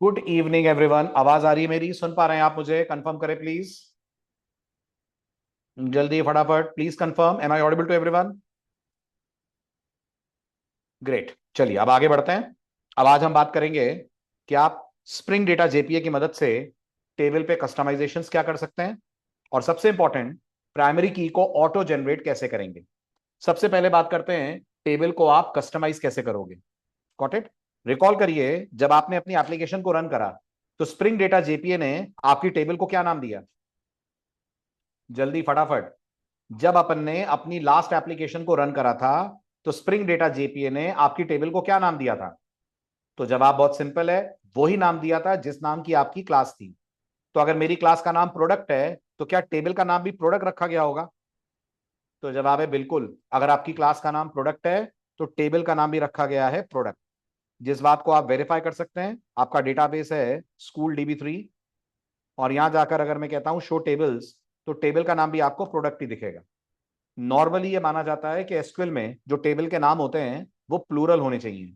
Good evening everyone. आवाज आ रही है मेरी? सुन पा रहे हैं आप मुझे? कंफर्म करें प्लीज, जल्दी फटाफट please confirm. Am I audible to everyone? Great. चलिए अब आगे बढ़ते हैं। अब आज हम बात करेंगे कि आप स्प्रिंग डेटा जेपीए की मदद से टेबल पे कस्टमाइजेशंस क्या कर सकते हैं, और सबसे इंपॉर्टेंट, प्राइमरी की को ऑटो जनरेट कैसे करेंगे। सबसे पहले बात करते हैं टेबल को आप कस्टमाइज कैसे करोगे। Got it? रिकॉल करिए, जब आपने अपनी एप्लीकेशन को रन करा तो स्प्रिंग डेटा जेपीए ने आपकी टेबल को क्या नाम दिया? जल्दी फटाफट। जब अपन ने अपनी लास्ट एप्लीकेशन को रन करा था तो स्प्रिंग डेटा जेपीए ने आपकी टेबल को क्या नाम दिया था? तो जवाब बहुत सिंपल है, वही नाम दिया था जिस नाम की आपकी क्लास थी। तो अगर मेरी क्लास का नाम प्रोडक्ट है तो क्या टेबल का नाम भी प्रोडक्ट रखा गया होगा? तो जवाब है बिल्कुल। अगर आपकी क्लास का नाम प्रोडक्ट है तो टेबल का नाम भी रखा गया है प्रोडक्ट, जिस बात को आप वेरीफाई कर सकते हैं। आपका डेटाबेस है स्कूल DB3, और यहां जाकर अगर मैं कहता हूं शो टेबल्स, तो टेबल का नाम भी आपको प्रोडक्ट ही दिखेगा। नॉर्मली ये माना जाता है कि एसक्यूएल में जो टेबल के नाम होते हैं वो प्लूरल होने चाहिए।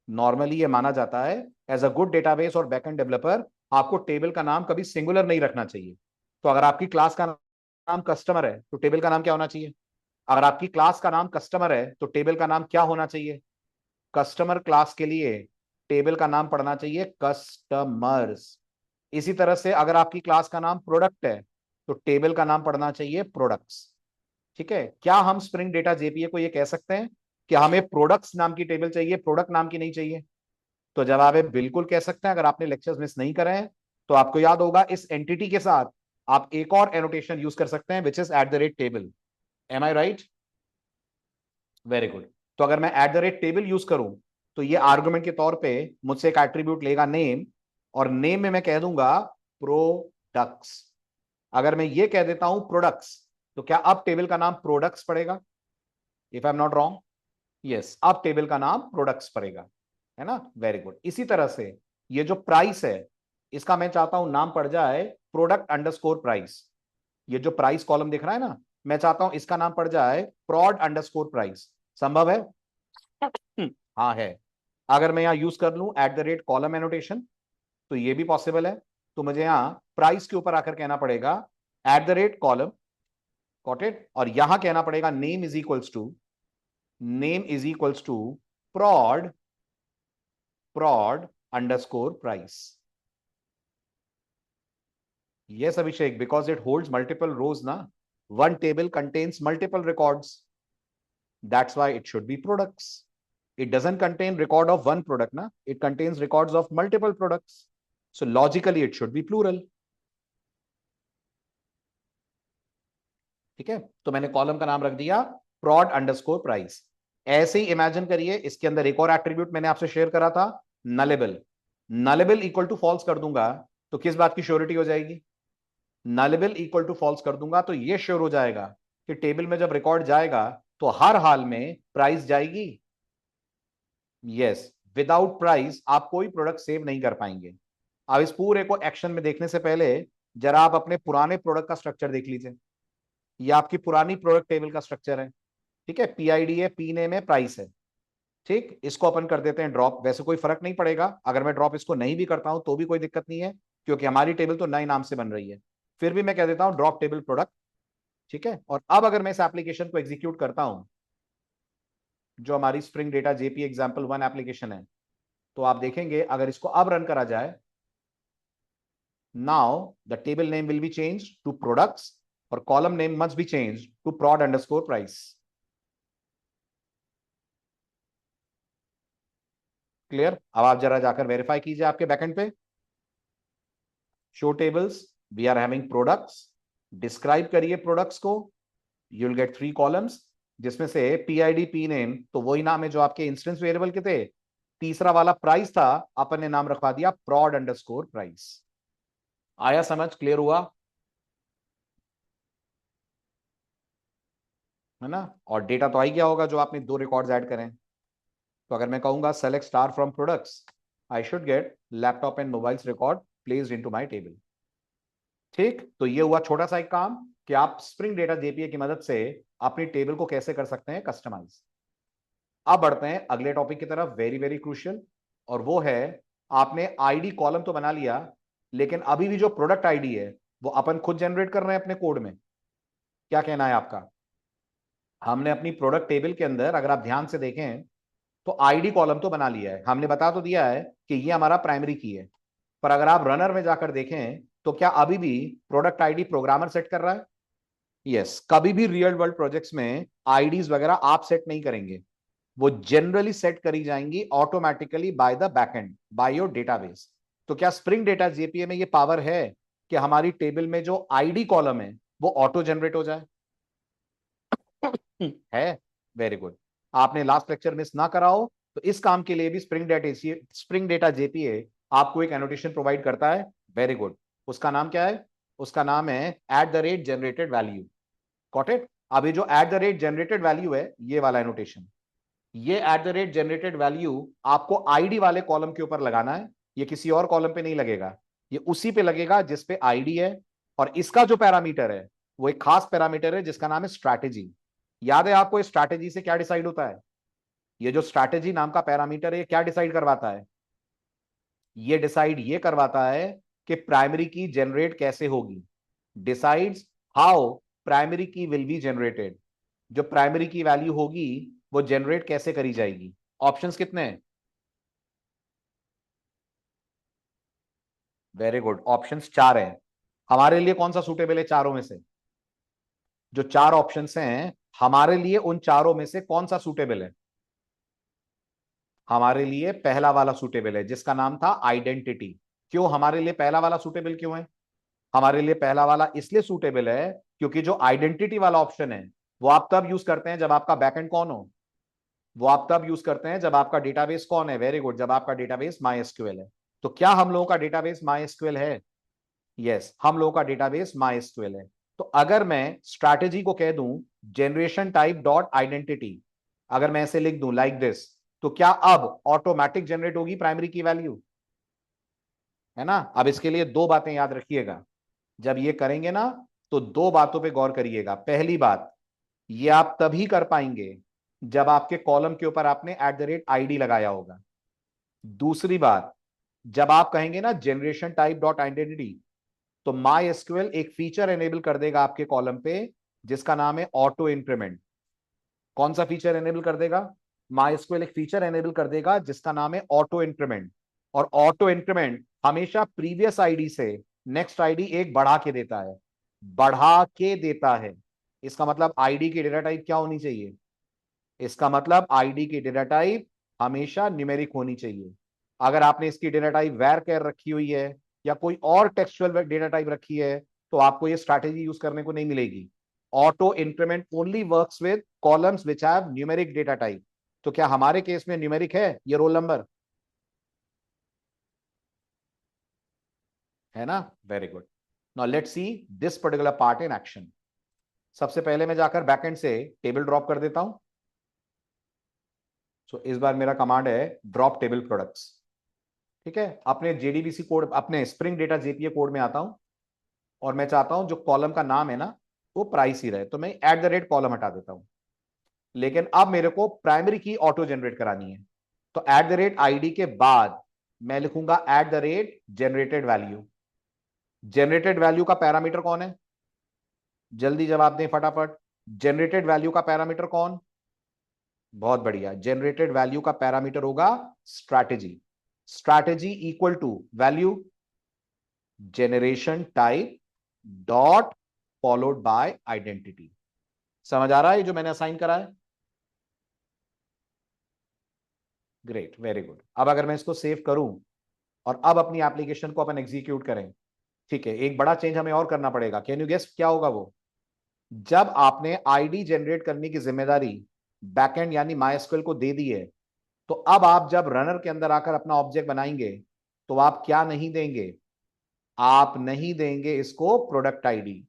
नॉर्मली ये माना जाता है, एज अ गुड डेटाबेस और बैकएंड डेवलपर, आपको टेबल का नाम कभी सिंगुलर नहीं रखना चाहिए। तो अगर आपकी क्लास का नाम कस्टमर है तो टेबल का नाम क्या होना चाहिए? अगर आपकी क्लास का नाम कस्टमर है तो टेबल का नाम क्या होना चाहिए? कस्टमर क्लास के लिए टेबल का नाम पढ़ना चाहिए कस्टमर्स। इसी तरह से अगर आपकी क्लास का नाम प्रोडक्ट है तो टेबल का नाम पढ़ना चाहिए प्रोडक्ट्स। ठीक है? क्या हम स्प्रिंग डेटा जेपीए को ये कह सकते हैं कि हमें प्रोडक्ट्स नाम की टेबल चाहिए, प्रोडक्ट नाम की नहीं चाहिए? तो जवाब है बिल्कुल कह सकते हैं। अगर आपने लेक्चर्स मिस नहीं करे हैं तो आपको याद होगा, इस एंटिटी के साथ आप एक और एनोटेशन यूज कर सकते हैं, which is @at table. Am I right? Very good. तो अगर मैं @टेबल यूज करूं तो ये आर्गुमेंट के तौर पे मुझसे एक एट्रीब्यूट लेगा नेम, और नेम में मैं कह दूंगा प्रोडक्ट्स। अगर मैं ये कह देता हूं प्रोडक्ट्स, तो क्या अब टेबल का नाम प्रोडक्ट्स पड़ेगा? If I am not wrong, yes, अब टेबल का नाम प्रोडक्ट्स पड़ेगा, है ना? Very good. इसी तरह से ये जो प्राइस है, इसका मैं चाहता हूं नाम पड़ जाए प्रोडक्ट_प्राइस। ये जो प्राइस कॉलम दिख रहा है ना, मैं चाहता हूं इसका नाम पड़ जाए prod_price। संभव है? हाँ है। अगर मैं यहां यूज कर लूं @कॉलम एनोटेशन, तो ये भी पॉसिबल है। तो मुझे यहां प्राइस के ऊपर आकर कहना पड़ेगा @कॉलम। Got it? और यहां कहना पड़ेगा name is equals to prod_price। Yes, Abhishek, because it holds multiple rows, na? One table contains multiple records. That's why it should be products. It doesn't contain record of one product, na? It contains records of multiple products. So logically, it should be plural. ठीक है? तो मैंने column का नाम रख दिया prod_price। ऐसे ही imagine करिए, इसके अंदर एक और एट्रीब्यूट मैंने आपसे शेयर करा था, nullable. Nullable equal to false कर दूंगा तो किस बात की श्योरिटी हो जाएगी? नलेबल इक्वल टू फॉल्स कर दूंगा तो ये श्योर हो जाएगा कि टेबल में जब रिकॉर्ड जाएगा तो हर हाल में प्राइस जाएगी। यस, विदाउट प्राइस आप कोई प्रोडक्ट सेव नहीं कर पाएंगे। अब इस पूरे को एक्शन में देखने से पहले जरा आप अपने पुराने प्रोडक्ट का स्ट्रक्चर देख लीजिए। ये आपकी पुरानी प्रोडक्ट टेबल का स्ट्रक्चर है। ठीक है? PID है, पी नेम है, प्राइस है। ठीक, इसको अपन कर देते हैं ड्रॉप। वैसे कोई फर्क नहीं पड़ेगा, अगर मैं ड्रॉप इसको नहीं भी करता हूं तो भी कोई दिक्कत नहीं है, क्योंकि हमारी टेबल तो नए नाम से बन रही है। फिर भी मैं कह देता हूं ड्रॉप टेबल प्रोडक्ट। ठीक है? और अब अगर मैं इस एप्लीकेशन को एग्जीक्यूट करता हूं, जो हमारी spring data JP example 1 application है, तो आप देखेंगे अगर इसको अब रन करा जाए, now the table name will be change to products, और column name must be change to prod_price। क्लियर? अब आप जरा जाकर वेरीफाई कीजिए आपके बैकएंड पे। Show tables, we are having products. Describe करिए प्रोडक्ट्स को, यू विल गेट 3 कॉलम्स, जिसमें से PID पी नेम तो वही नाम है जो आपके इंस्टेंस वेरिएबल के थे। तीसरा वाला प्राइस था, अपन ने नाम रखवा दिया prod_price। आया समझ? क्लियर हुआ? है ना? और डेटा तो आ ही गया होगा जो आपने 2 रिकॉर्ड्स ऐड करें। तो अगर मैं कहूंगा select star from products, I should get laptop and mobiles record placed into my table. ठीक, तो ये हुआ छोटा सा एक काम कि आप स्प्रिंग डेटा जेपीए की मदद से अपनी टेबल को कैसे कर सकते हैं कस्टमाइज। अब बढ़ते हैं अगले टॉपिक की तरफ, वेरी वेरी क्रूशियल, और वो है आपने आईडी कॉलम तो बना लिया, लेकिन अभी भी जो प्रोडक्ट आईडी है वो अपन खुद जनरेट कर रहे हैं अपने कोड में। क्या कहना है आपका? हमने अपनी प्रोडक्ट टेबल के अंदर अगर आप ध्यान से देखें तो आईडी कॉलम तो बना लिया है, हमने बता तो दिया है कि ये हमारा प्राइमरी की है। पर अगर आप रनर में जाकर देखें तो क्या अभी भी प्रोडक्ट आईडी प्रोग्रामर सेट कर रहा है? यस, कभी भी रियल वर्ल्ड प्रोजेक्ट्स में आईडीज वगैरह आप सेट नहीं करेंगे, वो जनरली सेट करी जाएंगी automatically by the backend, by your database. तो क्या स्प्रिंग डेटा जेपीए में ये पावर है कि हमारी टेबल में जो आईडी कॉलम है वो ऑटो जनरेट हो जाए? है। Very good. आपने लास्ट लेक्चर मिस ना करा हो तो इस काम के लिए भी स्प्रिंग डेटा जेपीए आपको एक एनोटेशन प्रोवाइड करता है। Very good. उसका नाम क्या है? उसका नाम है @जनरेटेड वैल्यू। Got it? अभी जो @जनरेटेड वैल्यू है, ये वाला एनोटेशन, ये @जनरेटेड वैल्यू आपको आईडी वाले कॉलम के ऊपर लगाना है। ये किसी और कॉलम पे नहीं लगेगा, ये उसी पे लगेगा जिस पे आईडी है। और इसका जो पैरामीटर है वो एक खास पैरामीटर है जिसका नाम है स्ट्रैटेजी। याद है आपको इस स्ट्रैटेजी से क्या डिसाइड होता है? ये जो स्ट्रैटेजी नाम का पैरामीटर है, ये क्या डिसाइड करवाता है? ये डिसाइड ये करवाता है कि प्राइमरी की जनरेट कैसे होगी। डिसाइड्स हाउ प्राइमरी की विल बी जनरेटेड। जो प्राइमरी की वैल्यू होगी वो जनरेट कैसे करी जाएगी। ऑप्शंस कितने हैं? वेरी गुड, ऑप्शंस 4 हैं। हमारे लिए कौन सा सूटेबल है चारों में से? जो 4 ऑप्शंस हैं, हमारे लिए उन चारों में से कौन सा सूटेबल है? हमारे लिए पहला वाला सूटेबल है जिसका नाम था आइडेंटिटी। क्यों हमारे लिए पहला वाला सूटेबल क्यों है? हमारे लिए पहला वाला इसलिए सूटेबल है क्योंकि जो आइडेंटिटी वाला ऑप्शन है वो आप तब यूज करते हैं जब आपका बैकएंड कौन हो? वो आप तब यूज करते हैं जब आपका डेटाबेस कौन है? वेरी गुड, जब आपका डेटाबेस MySQL है। तो क्या हम लोगों का डेटाबेस MySQL है? यस, हम लोगों का डेटाबेस MySQL है। तो अगर मैं स्ट्रैटेजी को कह दूं जनरेशन टाइप डॉट आइडेंटिटी, अगर मैं ऐसे लिख दूं लाइक दिस, तो क्या अब ऑटोमेटिक जनरेट होगी प्राइमरी की वैल्यू? है ना? अब इसके लिए दो बातें याद रखिएगा। जब ये करेंगे ना तो दो बातों पे गौर करिएगा। पहली बात, ये आप तभी कर पाएंगे जब आपके कॉलम के ऊपर आपने @id लगाया होगा। दूसरी बात, जब आप कहेंगे ना जनरेशन टाइप डॉट आइडेंटिटी, तो MySQL एक फीचर एनेबल कर देगा आपके कॉलम पे जिसका नाम है ऑटो इंक्रीमेंट। कौन सा फीचर एनेबल कर देगा? MySQL एक फीचर एनेबल कर देगा जिसका नाम है ऑटो इंक्रीमेंट। और ऑटो इंक्रीमेंट हमेशा प्रीवियस आईडी से नेक्स्ट आईडी एक बढ़ा के देता है, बढ़ा के देता है। इसका मतलब आईडी की डेटा टाइप क्या होनी चाहिए? इसका मतलब आईडी की डेटा टाइप हमेशा न्यूमेरिक होनी चाहिए। अगर आपने इसकी डेटा टाइप वैर कैर रखी हुई है या कोई और टेक्सचुअल डेटा टाइप रखी है तो आपको ये स्ट्रैटेजी यूज करने को नहीं मिलेगी। Auto increment only works with columns which have numeric data type. तो क्या हमारे केस में न्यूमेरिक है ये रोल नंबर? है ना? Very good. Now let's see this particular part in action. सबसे पहले मैं जाकर बैकएंड से टेबल ड्रॉप कर देता हूं। सो इस बार मेरा कमांड है ड्रॉप टेबल प्रोडक्ट्स। ठीक है, अपने जेडीबीसी कोड, अपने स्प्रिंग डेटा जेपीए कोड में आता हूं और मैं चाहता हूं जो कॉलम का नाम है ना वो प्राइस ही रहे, तो मैं @कॉलम हटा देता हूं। लेकिन अब मेरे को प्राइमरी की ऑटो जनरेट करानी है, तो @id के बाद मैं लिखूंगा @जनरेटेड वैल्यू। जनरेटेड वैल्यू का पैरामीटर कौन है? जल्दी जवाब दें फटाफट। जनरेटेड वैल्यू का पैरामीटर कौन? बहुत बढ़िया, जनरेटेड वैल्यू का पैरामीटर होगा strategy. Strategy equal to value generation type dot followed by identity. समझ आ रहा है जो मैंने असाइन करा है? Great, very good. अब अगर मैं इसको सेव करूं और अब अपनी एप्लीकेशन को अपन एग्जीक्यूट करें, ठीक है, एक बड़ा चेंज हमें और करना पड़ेगा। कैन यू गेस क्या होगा वो? जब आपने आईडी जनरेट करने की जिम्मेदारी बैकएंड यानी MySQL को दे दी है, तो अब आप जब रनर के अंदर आकर अपना ऑब्जेक्ट बनाएंगे तो आप क्या नहीं देंगे? आप नहीं देंगे इसको प्रोडक्ट आईडी।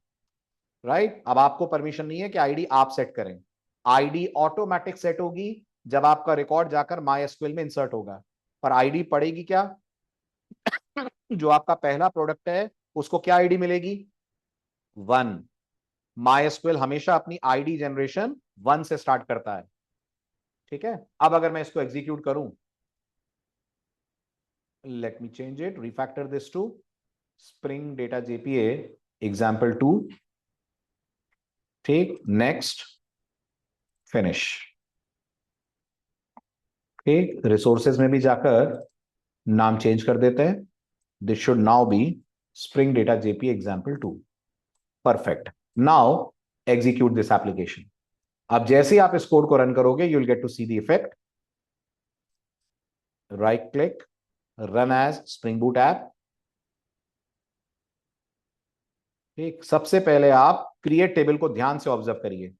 राइट? अब आपको परमिशन नहीं है कि आईडी आप सेट करें। आईडी ऑटोमेटिक सेट होगी जब आपका रिकॉर्ड जाकर MySQL में इंसर्ट होगा। पर आईडी पड़ेगी क्या? जो आपका पहला प्रोडक्ट है उसको क्या आईडी मिलेगी? 1। MySQL हमेशा अपनी आईडी जनरेशन 1 से स्टार्ट करता है। ठीक है, अब अगर मैं इसको एग्जीक्यूट करूं Let me change it, refactor this to Spring Data JPA example 2. ठीक, next, finish. ठीक, रिसोर्सेज में भी जाकर नाम चेंज कर देते हैं. This should now be Spring Data JPA example 2. Perfect. Now execute this application. अब जैसे ही आप इस कोड को रन करोगे, you will get to see the effect. Right click, run as spring Boot app. ठीक, सबसे पहले आप क्रिएट टेबल को ध्यान से ऑब्जर्व करिए.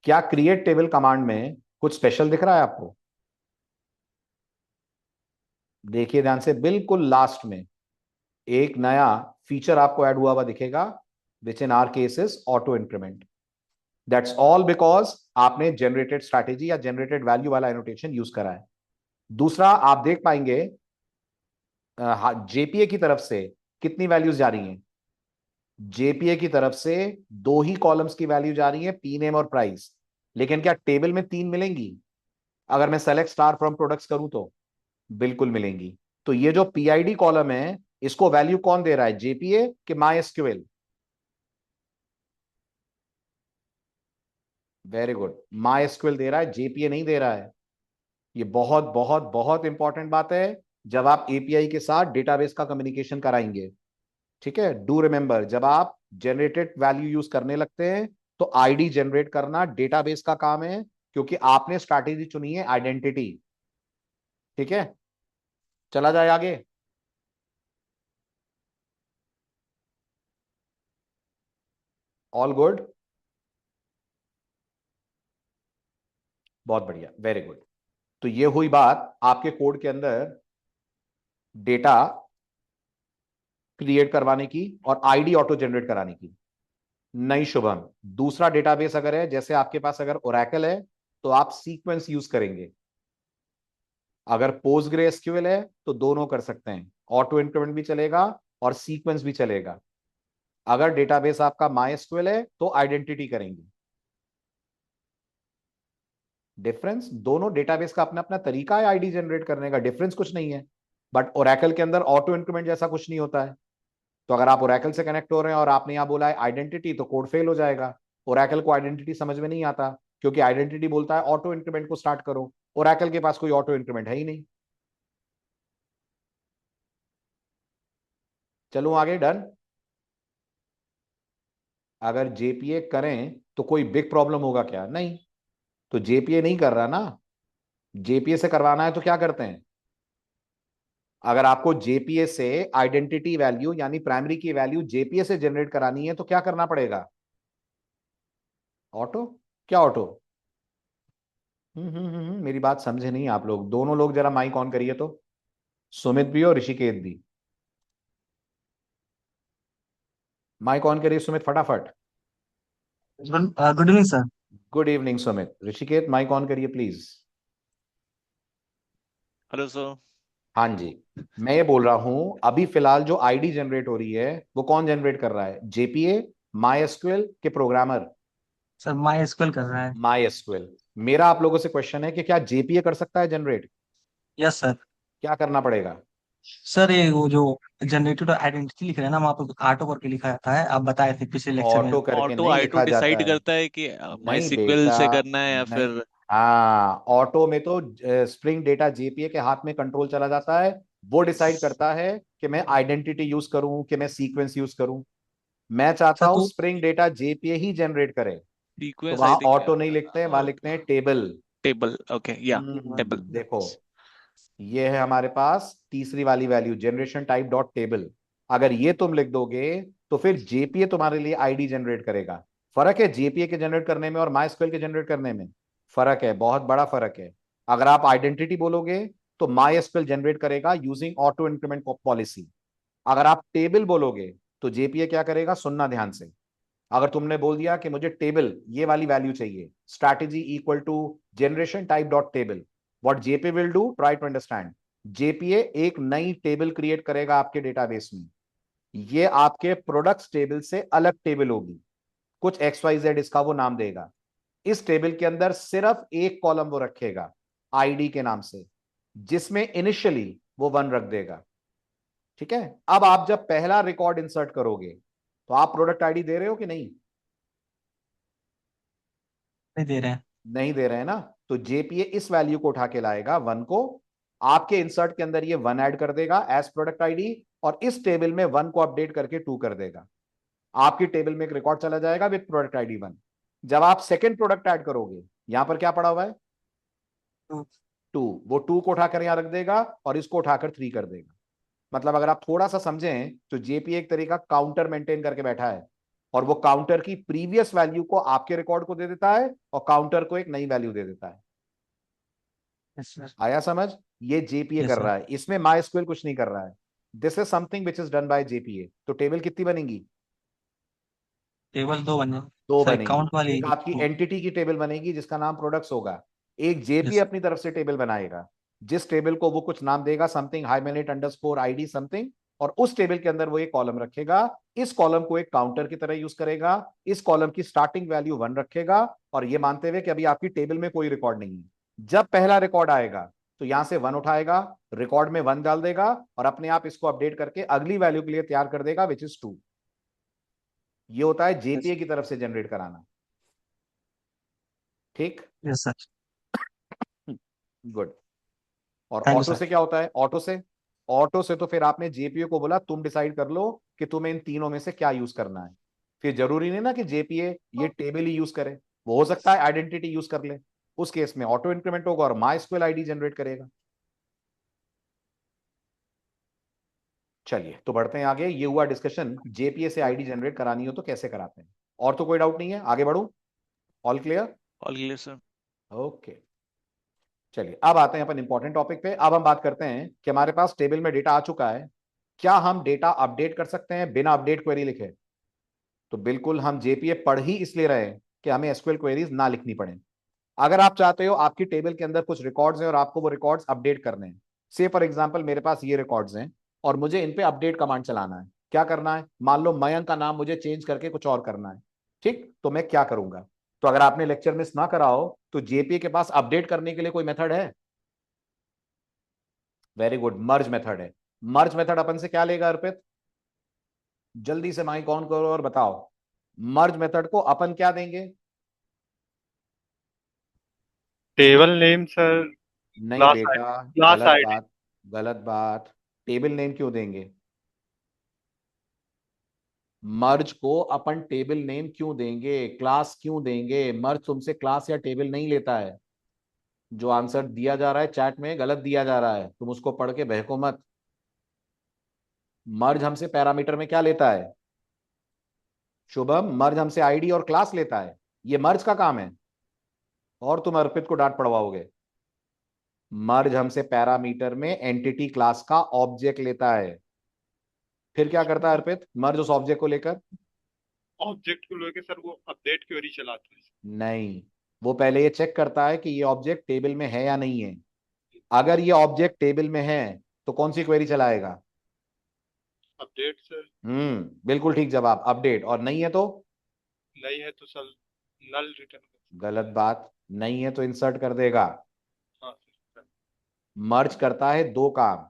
क्या क्रिएट टेबल कमांड में कुछ स्पेशल दिख रहा है आपको? देखिए ध्यान से, बिल्कुल लास्ट में एक नया फीचर आपको ऐड हुआ दिखेगा, which in our case is auto increment. That's all because आपने जनरेटेड स्ट्रैटेजी या जनरेटेड वैल्यू वाला एनोटेशन यूज करा है. दूसरा, आप देख पाएंगे जेपीए की तरफ से कितनी वैल्यूज जा रही हैं. जेपीए की तरफ से 2 ही कॉलम्स की वैल्यू जा रही है, पी नेम और प्राइस. लेकिन क्या टेबल में 3 मिलेंगी? अगर मैं सेलेक्ट स्टार फ्रॉम प्रोडक्ट्स करूं तो बिल्कुल मिलेंगी. तो ये जो पीआईडी कॉलम है, इसको वैल्यू कौन दे रहा है, जेपीए कि my SQL? Very good, my SQL दे रहा है, जेपीए नहीं दे रहा है. ये बहुत बहुत बहुत इंपॉर्टेंट बात है जब आप एपीआई के साथ डेटाबेस का कम्युनिकेशन कराएंगे. ठीक है, डू रिमेंबर, जब आप जनरेटेड वैल्यू यूज करने लगते हैं तो आईडी जनरेट करना डेटाबेस का काम है, क्योंकि आपने स्ट्रैटेजी चुनी है आइडेंटिटी. ठीक है, चला जाए आगे. ऑल गुड, बहुत बढ़िया, वेरी गुड. तो ये हुई बात आपके कोड के अंदर डेटा क्रिएट करवाने की और आईडी ऑटो जनरेट कराने की. नहीं शुभम, दूसरा डेटाबेस अगर है, जैसे आपके पास अगर ओरेकल है तो आप सीक्वेंस यूज करेंगे. अगर पोस्टग्रे एसक्यूएल है तो दोनों कर सकते हैं, ऑटो इंक्रीमेंट भी चलेगा और सीक्वेंस भी चलेगा. अगर डेटाबेस आपका माई एसक्यूएल है तो आइडेंटिटी करेंगे. डिफरेंस, दोनों डेटाबेस का अपना अपना तरीका है आईडी जनरेट करने का, डिफरेंस कुछ नहीं है. बट ओरेकल के अंदर ऑटो इंक्रीमेंट जैसा कुछ नहीं होता है. तो अगर आप ओरेकल से कनेक्ट हो रहे हैं और आपने यहां बोला है आइडेंटिटी, तो कोड फेल हो जाएगा. ओरेकल को आइडेंटिटी समझ में नहीं आता, क्योंकि आइडेंटिटी बोलता है ऑटो इंक्रीमेंट को स्टार्ट करो. ओरेकल के पास कोई ऑटो इंक्रीमेंट है ही नहीं. चलो आगे, डन. अगर जेपीए करें तो कोई बिग प्रॉब्लम होगा क्या? नहीं. तो जेपीए नहीं कर रहा ना. जेपीए से करवाना है तो क्या करते हैं, अगर आपको जेपीए से आइडेंटिटी वैल्यू यानी प्राइमरी की वैल्यू जेपीए से जनरेट करानी है तो क्या करना पड़ेगा? ऑटो. क्या ऑटो? मेरी बात समझे नहीं आप लोग. दोनों लोग जरा माइक ऑन करिए तो, सुमित भी और ऋषिकेत भी. माइक ऑन करिए सुमित, फटाफट. Good evening sir. Good evening Sumit. Rishiket mic on करिए प्लीज. Hello sir. हाँ जी, मैं ये बोल रहा हूं, अभी फिलहाल जो आईडी जनरेट हो रही है वो कौन जनरेट कर रहा है, जेपीए, माई एसक्यूएल के प्रोग्रामर? सर माई एसक्यूएल कर रहा है। My SQL. मेरा आप लोगों से क्वेश्चन है कि क्या जेपीए कर सकता है जनरेट? Yes sir. क्या करना पड़ेगा? सर ये वो जो जनरेटेड आइडेंटिटी लिख रहे हैं ना, वहाँ पर ऑटो करके लिखा जाता है, आप बताए थे पिछले लेक्चर में। ऑटो करके ऑटो नहीं आई टू लिखा जाता डिसाइड है. करता है कि माई नहीं सीक्वल बेटा, से करना है या नहीं. फिर। हाँ, ऑटो में तो स्प्रिंग डेटा जेपीए के हाथ में कंट्रोल चला जाता है. वो डिसाइड करता है कि मैं आइडेंटिटी यूज करूं कि मैं सीक्वेंस यूज करूं. मैं चाहता सर हूं तो स्प्रिंग डेटा जेपीए ही जनरेट करे. तो सीक्वेंस वहां आई थिंक ऑटो नहीं लिखते हैं, वहां लिखते हैं टेबल. टेबल। ओके या टेबल। देखो, ये है हमारे पास तीसरी वाली value, generation type dot table. अगर ये तुम लिख दोगे तो फिर जेपीए तुम्हारे लिए आईडी जनरेट करेगा. फर्क है जेपीए के जनरेट करने में और माइस्क्वेल के जनरेट करने में. फर्क है, बहुत बड़ा फर्क है. अगर आप आइडेंटिटी बोलोगे तो माइस्क्वेल जनरेट करेगा यूजिंग ऑटो इंक्रीमेंट पॉलिसी. अगर आप टेबल बोलोगे तो जेपीए क्या करेगा, सुनना ध्यान से. अगर तुमने बोल दिया कि मुझे टेबल ये वाली वैल्यू चाहिए, strategy equal to generation type dot table, what JPA will do, try to understand. JPA एक नई टेबल क्रिएट करेगा आपके डेटाबेस में. ये आपके प्रोडक्ट्स टेबल से अलग टेबल होगी, कुछ एक्स वाई जेड इसका वो नाम देगा. इस टेबल के अंदर सिर्फ एक कॉलम वो रखेगा आईडी के नाम से, जिसमें इनिशियली वो 1 रख देगा. ठीक है। अब आप जब पहला रिकॉर्ड इंसर्ट करोगे तो आप प्रोडक्ट आईडी दे रहे हो कि नहीं? नहीं दे रहे हैं। नहीं दे रहे हैं ना। तो जेपीए इस वैल्यू को उठा के लाएगा 1 को, आपके इंसर्ट के अंदर ये 1 ऐड कर देगा एज प्रोडक्ट आईडी, और इस टेबल में 1 को अपडेट करके 2 कर देगा। आपकी टेबल में एक रिकॉर्ड चला जाएगा विद प्रोडक्ट आईडी 1। जब आप सेकंड प्रोडक्ट ऐड करोगे, यहां पर क्या पड़ा हुआ है? तो 2। वो 2 को उठाकर यहां रख देगा और इसको उठाकर 3 कर देगा। मतलब अगर आप थोड़ा सा समझें तो जेपी एक तरीका काउंटर मेंटेन करके बैठा है, और वो काउंटर की प्रीवियस वैल्यू को आपके रिकॉर्ड को दे देता है और काउंटर को एक नई वैल्यू दे देता है। Yes sir. आया समझ? ये जेपीए यस कर सर। रहा है, इसमें माई स्क्वेल कुछ नहीं कर रहा है। This is something which is done by JPA. तो टेबल कितनी बनेगी? टेबल दो बन जाए। दो सॉरी, बनेगी। काउंट वाली एक आपकी दो। एंटिटी की टेबल बनेगी जिसका नाम प्रोडक्ट्स होगा। एक जेपी यस। अपनी तरफ से टेबल बनाएगा, जिस टेबल को वो कुछ नाम देगा, समथिंग हाइमेनेट अंडरस्कोर आईडी समथिंग, और उस टेबल के अंदर वो एक कॉलम रखेगा। इस कॉलम को एक काउंटर की तरह यूज करेगा। इस कॉलम की स्टार्टिंग वैल्यू 1 रखेगा, और ये मानते हुए कि अभी आपकी टेबल में कोई रिकॉर्ड नहीं है। जब पहला रिकॉर्ड आएगा तो यहां से 1 उठाएगा, रिकॉर्ड में 1 डाल देगा, और अपने आप इसको अपडेट करके अगली वैल्यू के लिए तैयार कर देगा विच इज 2। ये होता है यस। जेपीए की तरफ से जनरेट कराना। ठीक। Yes sir. गुड। और थैंक यू ऑटो सर। से क्या होता है? ऑटो से तो फिर आपने जेपीए को बोला तुम डिसाइड कर लो कि तुम्हें इन तीनों में से क्या यूज करना है। फिर जरूरी नहीं ना कि जेपीए ये टेबल ही यूज करे, वो हो सकता है आइडेंटिटी यूज कर ले। उस केस में ऑटो इंक्रीमेंट होगा और माई स्क्वेल आईडी जनरेट करेगा। चलिए तो बढ़ते हैं आगे। ये हुआ डिस्कशन, जेपीए से आईडी जनरेट करानी हो तो कैसे कराते हैं। और तो कोई डाउट नहीं है, आगे बढ़ू? All clear? All clear, sir. Okay. चलिए अब आते हैं अपन इंपॉर्टेंट टॉपिक पे। अब हम बात करते हैं कि हमारे पास टेबल में डेटा आ चुका है, क्या हम डेटा अपडेट कर सकते हैं बिना अपडेट क्वेरी लिखे? तो बिल्कुल, हम जेपीए पढ़ ही इसलिए रहे हैं कि हमें एसक्यूएल क्वेरीज ना लिखनी पड़े। अगर आप चाहते हो आपकी टेबल के अंदर कुछ रिकॉर्ड्स हैं और आपको वो रिकॉर्ड्स अपडेट करने हैं, से फॉर एग्जांपल मेरे पास ये रिकॉर्ड्स हैं और मुझे इन पे अपडेट कमांड चलाना है। क्या करना है? मान लो मयंक का नाम मुझे चेंज करके कुछ और करना है। ठीक, तो मैं क्या करूंगा? तो अगर आपने लेक्चर मिस ना करा हो तो जेपीए के पास अपडेट करने के लिए कोई मेथड है? वेरी गुड, मर्ज मेथड है। मर्ज मेथड अपन से क्या लेगा अर्पित? जल्दी से माइक ऑन करो और बताओ। मर्ज मेथड को अपन क्या देंगे? Table name sir. नहीं क्लास बेटा, क्लास गलत आईडी। बात। गलत बात। टेबल नेम क्यों देंगे? मर्ज को अपन टेबल नेम क्यों देंगे, क्लास क्यों देंगे? मर्ज तुमसे क्लास या टेबल नहीं लेता है। जो आंसर दिया जा रहा है चैट में गलत दिया जा रहा है, तुम उसको पढ़ के बहको मत। मर्ज हमसे पैरामीटर में क्या लेता है? शुभम, मर्ज हमसे आईडी और क्लास लेता है। ये मर्ज का काम है, और तुम अर्पित को डांट पड़वाओगे। मर्ज हमसे पैरामीटर में एंटिटी क्लास का ऑब्जेक्ट लेता है। फिर क्या करता है अर्पित मर्ज उस ऑब्जेक्ट को लेकर? ऑब्जेक्ट को लेके सर वो अपडेट क्वेरी चलाते हैं। नहीं, वो पहले ये चेक करता है कि ये ऑब्जेक्ट टेबल में है या नहीं है। अगर ये ऑब्जेक्ट टेबल में है तो कौन सी क्वेरी चलाएगा? Update sir. बिल्कुल ठीक जवाब, अपडेट। और नहीं है तो? नहीं है तो सर नल रिटर्न। गलत बात। नहीं है तो इंसर्ट कर देगा। हाँ सर। मर्ज करता है दो काम।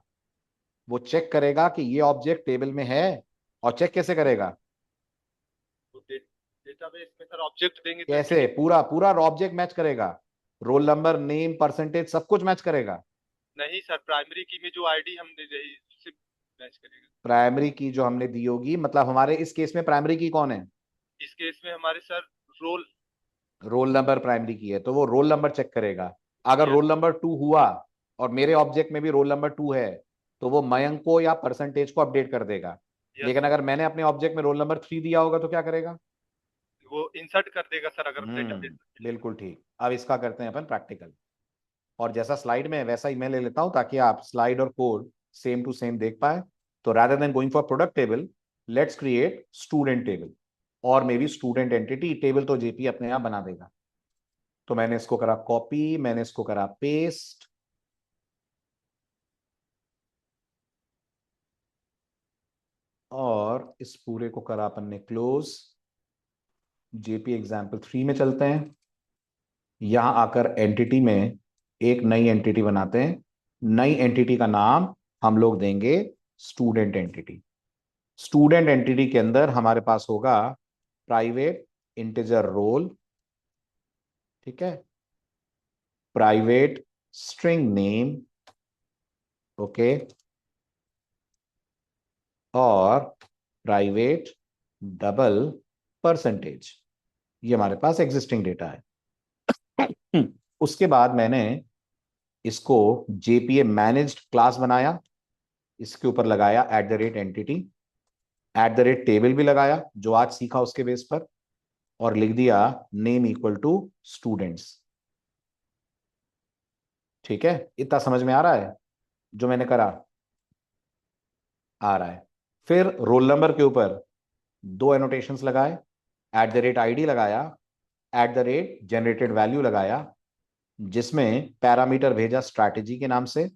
वो चेक करेगा कि ये ऑब्जेक्ट टेबल में है, और चेक कैसे करेगा? तो डेटाबेस में सर ऑब्जेक्ट देंगे तो कैसे? पूरा पूरा ऑब्जेक्ट मैच करेगा, रोल नंबर, नेम, परसेंटेज, सब कुछ मैच करेगा। नहीं सर, प्राइमरी की में जो आईडी हमने दी उससे मैच करेगा। प्राइमरी की जो हमने दी होगी, मतलब हमारे इस केस में प्राइमरी की कौन है? इस केस में हमारे sir roll. Roll number primary key है, तो वो रोल नंबर चेक करेगा। अगर यस। रोल नंबर 2 हुआ और मेरे ऑब्जेक्ट में भी रोल नंबर 2 है, तो वो मयंक को या परसेंटेज को अपडेट कर देगा। यस लेकिन अगर मैंने अपने ऑब्जेक्ट में रोल नंबर 3 दिया होगा तो क्या करेगा? वो इंसर्ट कर देगा सर अगर डेटाबेस। बिल्कुल ठीक। अब इसका करते हैं अपन प्रैक्टिकल, और जैसा स्लाइड में है वैसा ही मैं ले लेता हूं ताकि आप स्लाइड और कोड सेम टू सेम देख पाए। तो rather than going for product table, let's create student table, और maybe student entity table तो जेपी अपने आप बना देगा। तो मैंने इसको करा कॉपी, मैंने इसको करा पेस्ट, और इस पूरे को करा अपन ने क्लोज। जेपी एग्जाम्पल 3 में चलते हैं। यहां आकर एंटिटी में एक नई एंटिटी बनाते हैं। नई एंटिटी का नाम हम लोग देंगे स्टूडेंट एंटिटी। स्टूडेंट एंटिटी के अंदर हमारे पास होगा प्राइवेट इंटीजर रोल, ठीक है, प्राइवेट स्ट्रिंग नेम, ओके, और प्राइवेट डबल परसेंटेज। ये हमारे पास एग्जिस्टिंग डेटा है। उसके बाद मैंने इसको जेपीए मैनेज्ड क्लास बनाया, इसके ऊपर लगाया @एंटिटी, @टेबल भी लगाया जो आज सीखा उसके बेस पर, और लिख दिया नेम इक्वल टू स्टूडेंट्स। ठीक है, इतना समझ में आ रहा है जो मैंने करा? आ रहा है। फिर रोल नंबर के ऊपर दो एनोटेशंस लगाए, @id लगाया, @जनरेटेड वैल्यू लगाया, जिसमें पैरामीटर भेजा स्ट्रैटेजी के नाम से,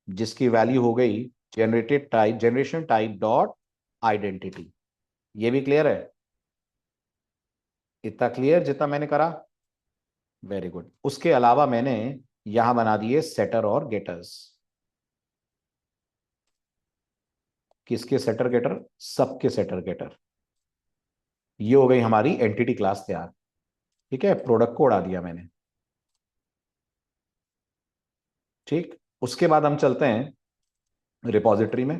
जिसकी वैल्यू हो गई जनरेशन टाइप डॉट आइडेंटिटी। ये भी क्लियर है? इतना क्लियर जितना मैंने करा? Very good. उसके अलावा मैंने यहां बना दिए सेटर और गेटर्स। किसके सेटर गेटर? सबके सेटर गेटर। ये हो गई हमारी एंटिटी क्लास तैयार। ठीक है, प्रोडक्ट को उड़ा दिया मैंने। ठीक, उसके बाद हम चलते हैं रिपॉजिटरी में।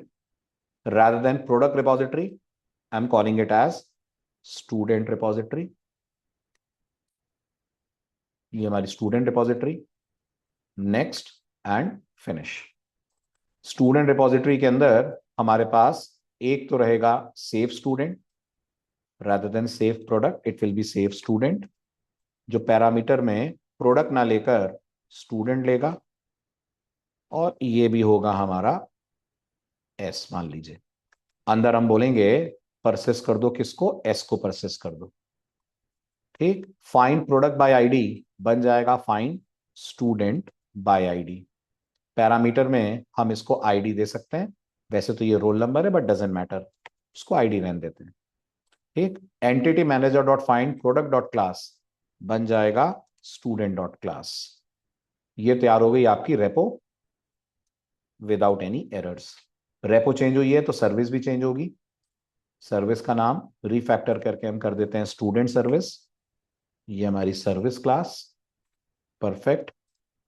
rather than product repository, I'm calling it as student repository। ये हमारी student repository. Next and finish. Student repository के अंदर हमारे पास एक तो रहेगा save student, rather than save product it will be save student, जो पैरामीटर में प्रोडक्ट ना लेकर स्टूडेंट लेगा, और ये भी होगा हमारा एस मान लीजिए। अंदर हम बोलेंगे परसेस कर दो किसको? एस को परसेस कर दो। ठीक, फाइंड प्रोडक्ट बाय आईडी बन जाएगा find student by ID. Parameter में हम इसको आईडी दे सकते हैं, वैसे तो ये रोल नंबर है बट डजेंट मैटर, इसको आईडी रहने देते हैं। ठीक, entity manager dot find product dot class बन जाएगा स्टूडेंट डॉट क्लास। ये तैयार हो गई आपकी repo without any errors. Repo change हुई है तो सर्विस भी चेंज होगी। सर्विस का नाम रिफैक्टर करके हम कर देते हैं स्टूडेंट सर्विस। ये हमारी सर्विस क्लास। परफेक्ट।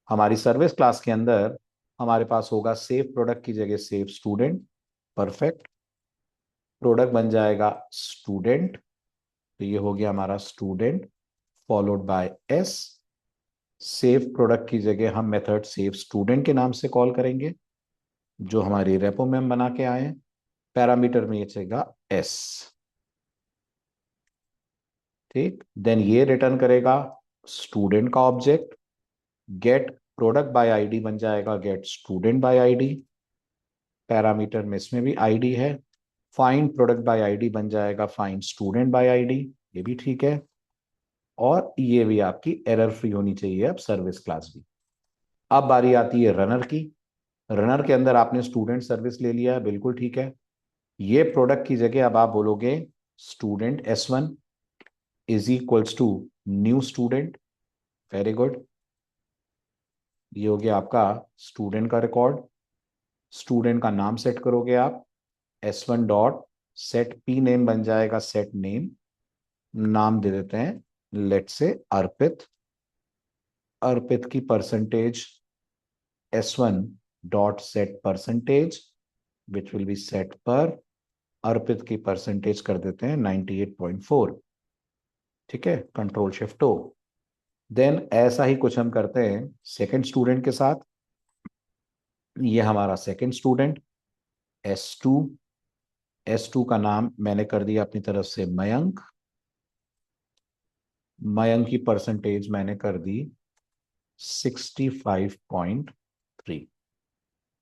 हमारी सर्विस क्लास के अंदर हमारे पास होगा सेव प्रोडक्ट की जगह सेव स्टूडेंट। परफेक्ट। प्रोडक्ट बन जाएगा स्टूडेंट, तो ये हो गया हमारा student followed by S. Save product की जगह हम मेथड सेव स्टूडेंट के नाम से कॉल करेंगे, जो हमारी रेपो में हम बना के आए हैं। पैरामीटर में ये चलेगा एस। ठीक, देन ये रिटर्न करेगा स्टूडेंट का object. Get product by ID बन जाएगा get student by ID. Parameter में इसमें भी आईडी है। फाइंड प्रोडक्ट बाय आईडी बन जाएगा फाइंड स्टूडेंट बाय आईडी, ये भी ठीक है। और ये भी आपकी एरर फ्री होनी चाहिए अब सर्विस क्लास भी। अब बारी आती है रनर की। रनर के अंदर आपने स्टूडेंट सर्विस ले लिया है, बिल्कुल ठीक है। ये प्रोडक्ट की जगह अब आप बोलोगे student S1 is equals to new student. Very good. ये हो गया आपका स्टूडेंट का रिकॉर्ड। स्टूडेंट का नाम सेट करोगे आप, S1 dot set P name बन जाएगा सेट नेम। नाम दे देते हैं लेट से अर्पित। अर्पित की percentage S1 dot set percentage which will be set पर। अर्पित की परसेंटेज कर देते हैं 98.4। ठीक है, कंट्रोल शिफ्ट ओ। देन ऐसा ही कुछ हम करते हैं सेकंड स्टूडेंट के साथ। ये हमारा सेकंड स्टूडेंट S2। S2 का नाम मैंने कर दिया अपनी तरफ से मयंक। मयंक की परसेंटेज मैंने कर दी 65.3।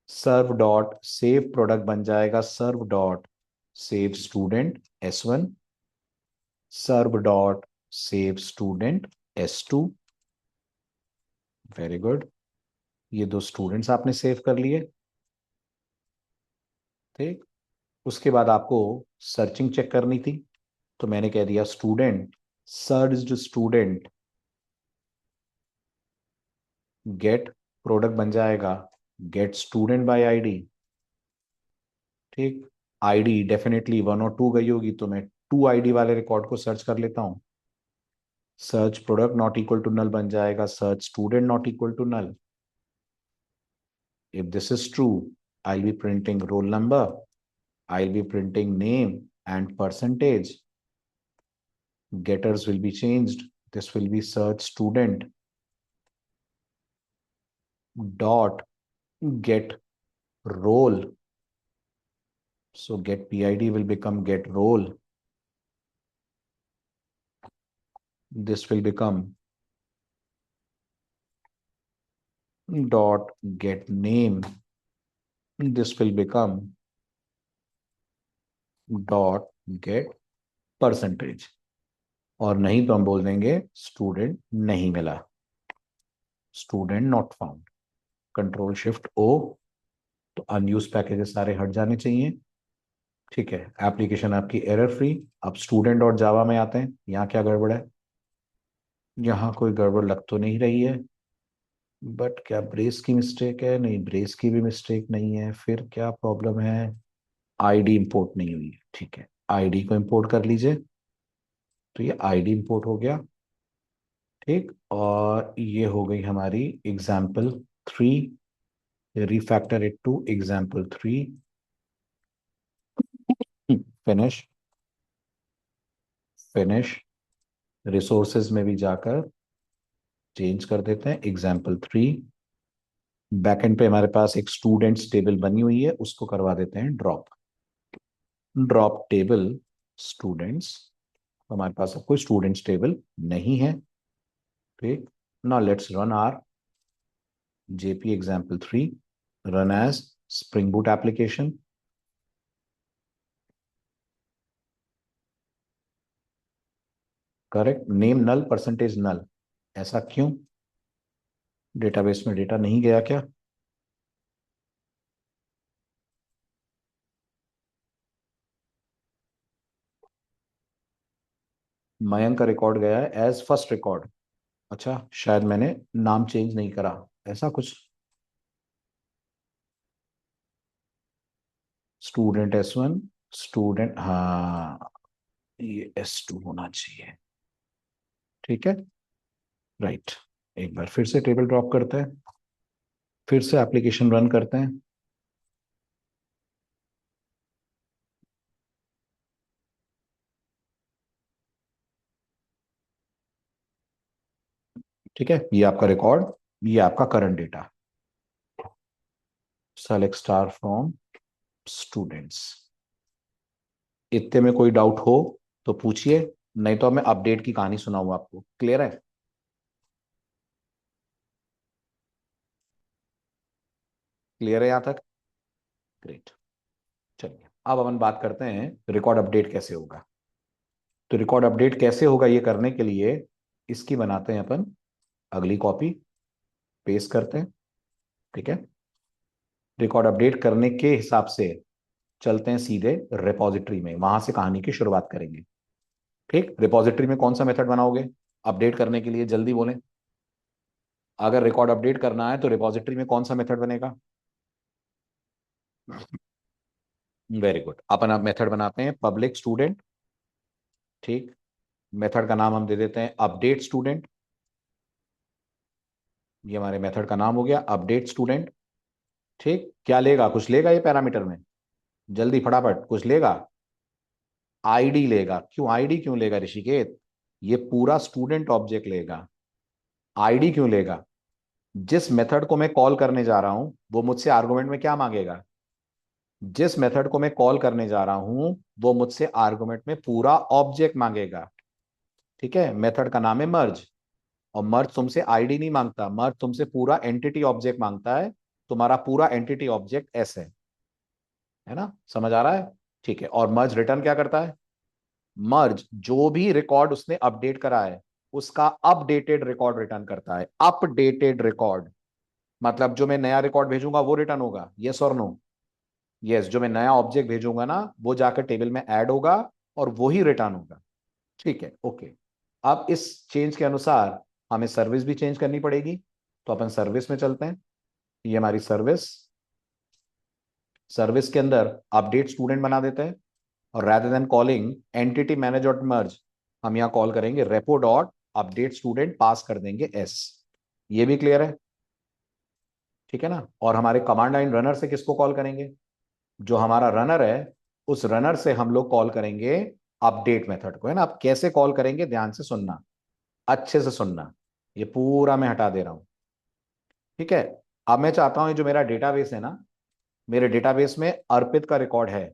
सर्व डॉट सेव प्रोडक्ट बन जाएगा serv dot save student S1, serv dot save student S2। Very good. ये दो स्टूडेंट्स आपने सेव कर लिए। ठीक, उसके बाद आपको सर्चिंग चेक करनी थी, तो मैंने कह दिया student searched student gate product बन जाएगा गेट स्टूडेंट बाय आईडी। ठीक, आईडी डेफिनेटली 1 और 2 गई होगी, तो मैं 2 आईडी वाले रिकॉर्ड को सर्च कर लेता हूं। Search product not equal to null बन जाएगा search student not equal to null. If this is true, I will be printing roll number, I'll be printing name and percentage. Getters will be changed. This will be search student dot get role. So get PID will become get role. This will become dot get name. This will become dot get percentage. और नहीं तो हम बोल देंगे student नहीं मिला, student not found. Control shift O, तो unused packages सारे हट जाने चाहिए। ठीक है, एप्लीकेशन आपकी एरर फ्री। अब स्टूडेंट और जावा में आते हैं। यहाँ क्या गड़बड़ है? यहाँ कोई गड़बड़ लग तो नहीं रही है, बट क्या ब्रेस की मिस्टेक है? नहीं, ब्रेस की भी मिस्टेक नहीं है। फिर क्या प्रॉब्लम है? आईडी इंपोर्ट नहीं हुई है। ठीक है, आईडी को इंपोर्ट कर लीजिए, तो ये आईडी इंपोर्ट हो गया। ठीक, और ये हो गई हमारी example 3। Refactor it to example 3, finish. Finish, resources में भी जाकर चेंज कर देते हैं एग्जाम्पल 3। बैकएंड पे हमारे पास एक स्टूडेंट्स टेबल बनी हुई है, उसको करवा देते हैं ड्रॉप। ड्रॉप टेबल स्टूडेंट्स, हमारे पास अब कोई स्टूडेंट्स टेबल नहीं है। ठीक, now let's run R JP example 3, run as spring boot application. Correct, name null, percentage null. ऐसा क्यों? डेटाबेस में डेटा नहीं गया क्या? मयंक का रिकॉर्ड गया है एज फर्स्ट रिकॉर्ड। अच्छा, शायद मैंने नाम चेंज नहीं करा, ऐसा कुछ। स्टूडेंट S1, स्टूडेंट, हाँ ये S2 होना चाहिए। ठीक है, राइट। एक बार फिर से टेबल ड्रॉप करते हैं, फिर से एप्लीकेशन रन करते हैं। ठीक है, ये आपका रिकॉर्ड, ये आपका current data. Select star from students. इतने में कोई डाउट हो तो पूछिए, नहीं तो मैं अपडेट की कहानी सुनाऊंगा आपको। क्लियर है? क्लियर है यहां तक? ग्रेट। चलिए, अब अपन बात करते हैं रिकॉर्ड अपडेट कैसे होगा। तो रिकॉर्ड अपडेट कैसे होगा, ये करने के लिए इसकी बनाते हैं अपन अगली कॉपी, पेस्ट करते हैं। ठीक है, रिकॉर्ड अपडेट करने के हिसाब से चलते हैं सीधे रिपॉजिटरी में, वहां से कहानी की शुरुआत करेंगे। ठीक, रिपॉजिटरी में कौन सा मेथड बनाओगे अपडेट करने के लिए? जल्दी बोलें। अगर रिकॉर्ड अपडेट करना है तो रिपॉजिटरी में कौन सा मेथड बनेगा? वेरी गुड, अपन अब मेथड बनाते हैं पब्लिक स्टूडेंट। ठीक, मेथड का नाम हम दे देते हैं अपडेट स्टूडेंट। ये हमारे मेथड का नाम हो गया अपडेट स्टूडेंट। ठीक, क्या लेगा? कुछ लेगा ये पैरामीटर में? जल्दी फटाफट, कुछ लेगा? आईडी लेगा। क्यों आईडी क्यों लेगा ऋषिकेत? ये पूरा स्टूडेंट ऑब्जेक्ट लेगा। आईडी क्यों लेगा? जिस मेथड को मैं कॉल करने जा रहा हूं वो मुझसे आर्गुमेंट में क्या मांगेगा? जिस मेथड को मैं कॉल करने जा रहा हूं वो मुझसे आर्गुमेंट में पूरा ऑब्जेक्ट मांगेगा। ठीक है, मेथड का नाम है मर्ज, और मर्ज तुमसे आईडी नहीं मांगता, मर्ज तुमसे पूरा एंटिटी ऑब्जेक्ट मांगता है। तुम्हारा पूरा एंटिटी ऑब्जेक्ट एस है ना? समझ आ रहा है? ठीक है, और मर्ज रिटर्न क्या करता है? मर्ज जो भी रिकॉर्ड उसने अपडेट करा है उसका अपडेटेड रिकॉर्ड रिटर्न करता है। अपडेटेड रिकॉर्ड मतलब जो मैं नया रिकॉर्ड भेजूंगा वो रिटर्न होगा, यस और नो? यस, जो मैं नया ऑब्जेक्ट भेजूंगा ना वो जाकर टेबल में ऐड होगा और वही रिटर्न होगा। ठीक है, ओके। अब इस चेंज के अनुसार हमें सर्विस भी चेंज करनी पड़ेगी, तो अपन सर्विस में चलते हैं। ये हमारी सर्विस, सर्विस के अंदर अपडेट स्टूडेंट बना देते हैं, और rather than calling entity manager dot merge, हम यहाँ कॉल करेंगे repo dot update student, pass कर देंगे एस। ये भी क्लियर है? ठीक है ना। और हमारे कमांड लाइन रनर से किसको कॉल करेंगे? जो हमारा रनर है उस रनर से हम लोग कॉल करेंगे अपडेट मेथड को, है ना। अब कैसे कॉल करेंगे ध्यान से सुनना, अच्छे से सुनना, ये पूरा मैं हटा दे रहा हूं। ठीक है। अब मैं चाहता हूं ये जो मेरा डेटाबेस है ना, मेरे डेटाबेस में अर्पित का रिकॉर्ड है।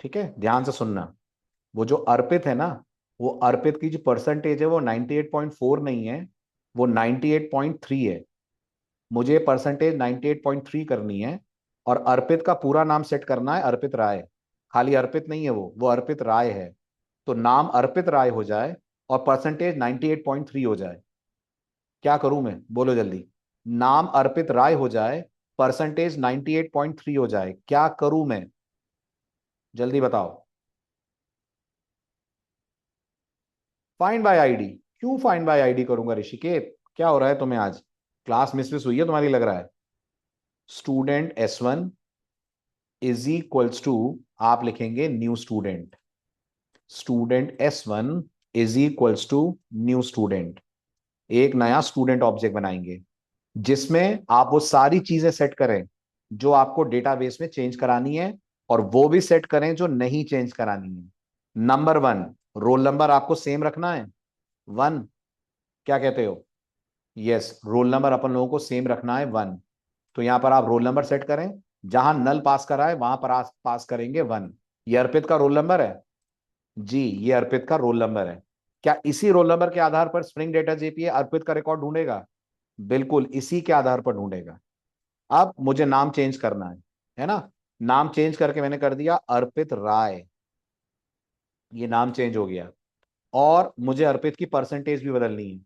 ठीक है, ध्यान से सुनना। वो जो अर्पित है ना, वो अर्पित की जो परसेंटेज है वो 98.4 नहीं है, वो 98.3 है। मुझे परसेंटेज 98.3 करनी है, और अर्पित का पूरा नाम सेट करना है, अर्पित राय। खाली अर्पित नहीं है, वो अर्पित राय है। तो नाम अर्पित राय हो जाए और परसेंटेज 98.3 हो जाए। क्या करूं मैं, बोलो जल्दी। नाम अर्पित राय हो जाए, परसेंटेज 98.3 हो जाए, क्या करूं मैं, जल्दी बताओ। Find by ID. क्यों फाइंड बाय आईडी करूंगा ऋषिकेत, क्या हो रहा है तुम्हें आज? क्लास मिस हुई है तुम्हारी लग रहा है। Student S1 is equals to, आप लिखेंगे new student. Student S1 is equals to new student. एक नया स्टूडेंट ऑब्जेक्ट बनाएंगे जिसमें आप वो सारी चीजें सेट करें जो आपको डेटाबेस में चेंज करानी है, और वो भी सेट करें जो नहीं चेंज करानी है। नंबर 1, रोल नंबर आपको सेम रखना है 1। क्या कहते हो? यस, रोल नंबर अपन लोगों को सेम रखना है 1। तो यहां पर आप रोल नंबर सेट करें, जहां नल पास करा है वहां पर पास करेंगे 1। ये अर्पित का रोल नंबर है जी, ये अर्पित का रोल नंबर है। क्या इसी रोल नंबर के आधार पर स्प्रिंग डेटा जेपीए अर्पित का रिकॉर्ड ढूंढेगा? बिल्कुल इसी के आधार पर ढूंढेगा। अब मुझे नाम चेंज करना है ना। नाम चेंज करके मैंने कर दिया अर्पित राय, ये नाम चेंज हो गया। और मुझे अर्पित की परसेंटेज भी बदलनी है,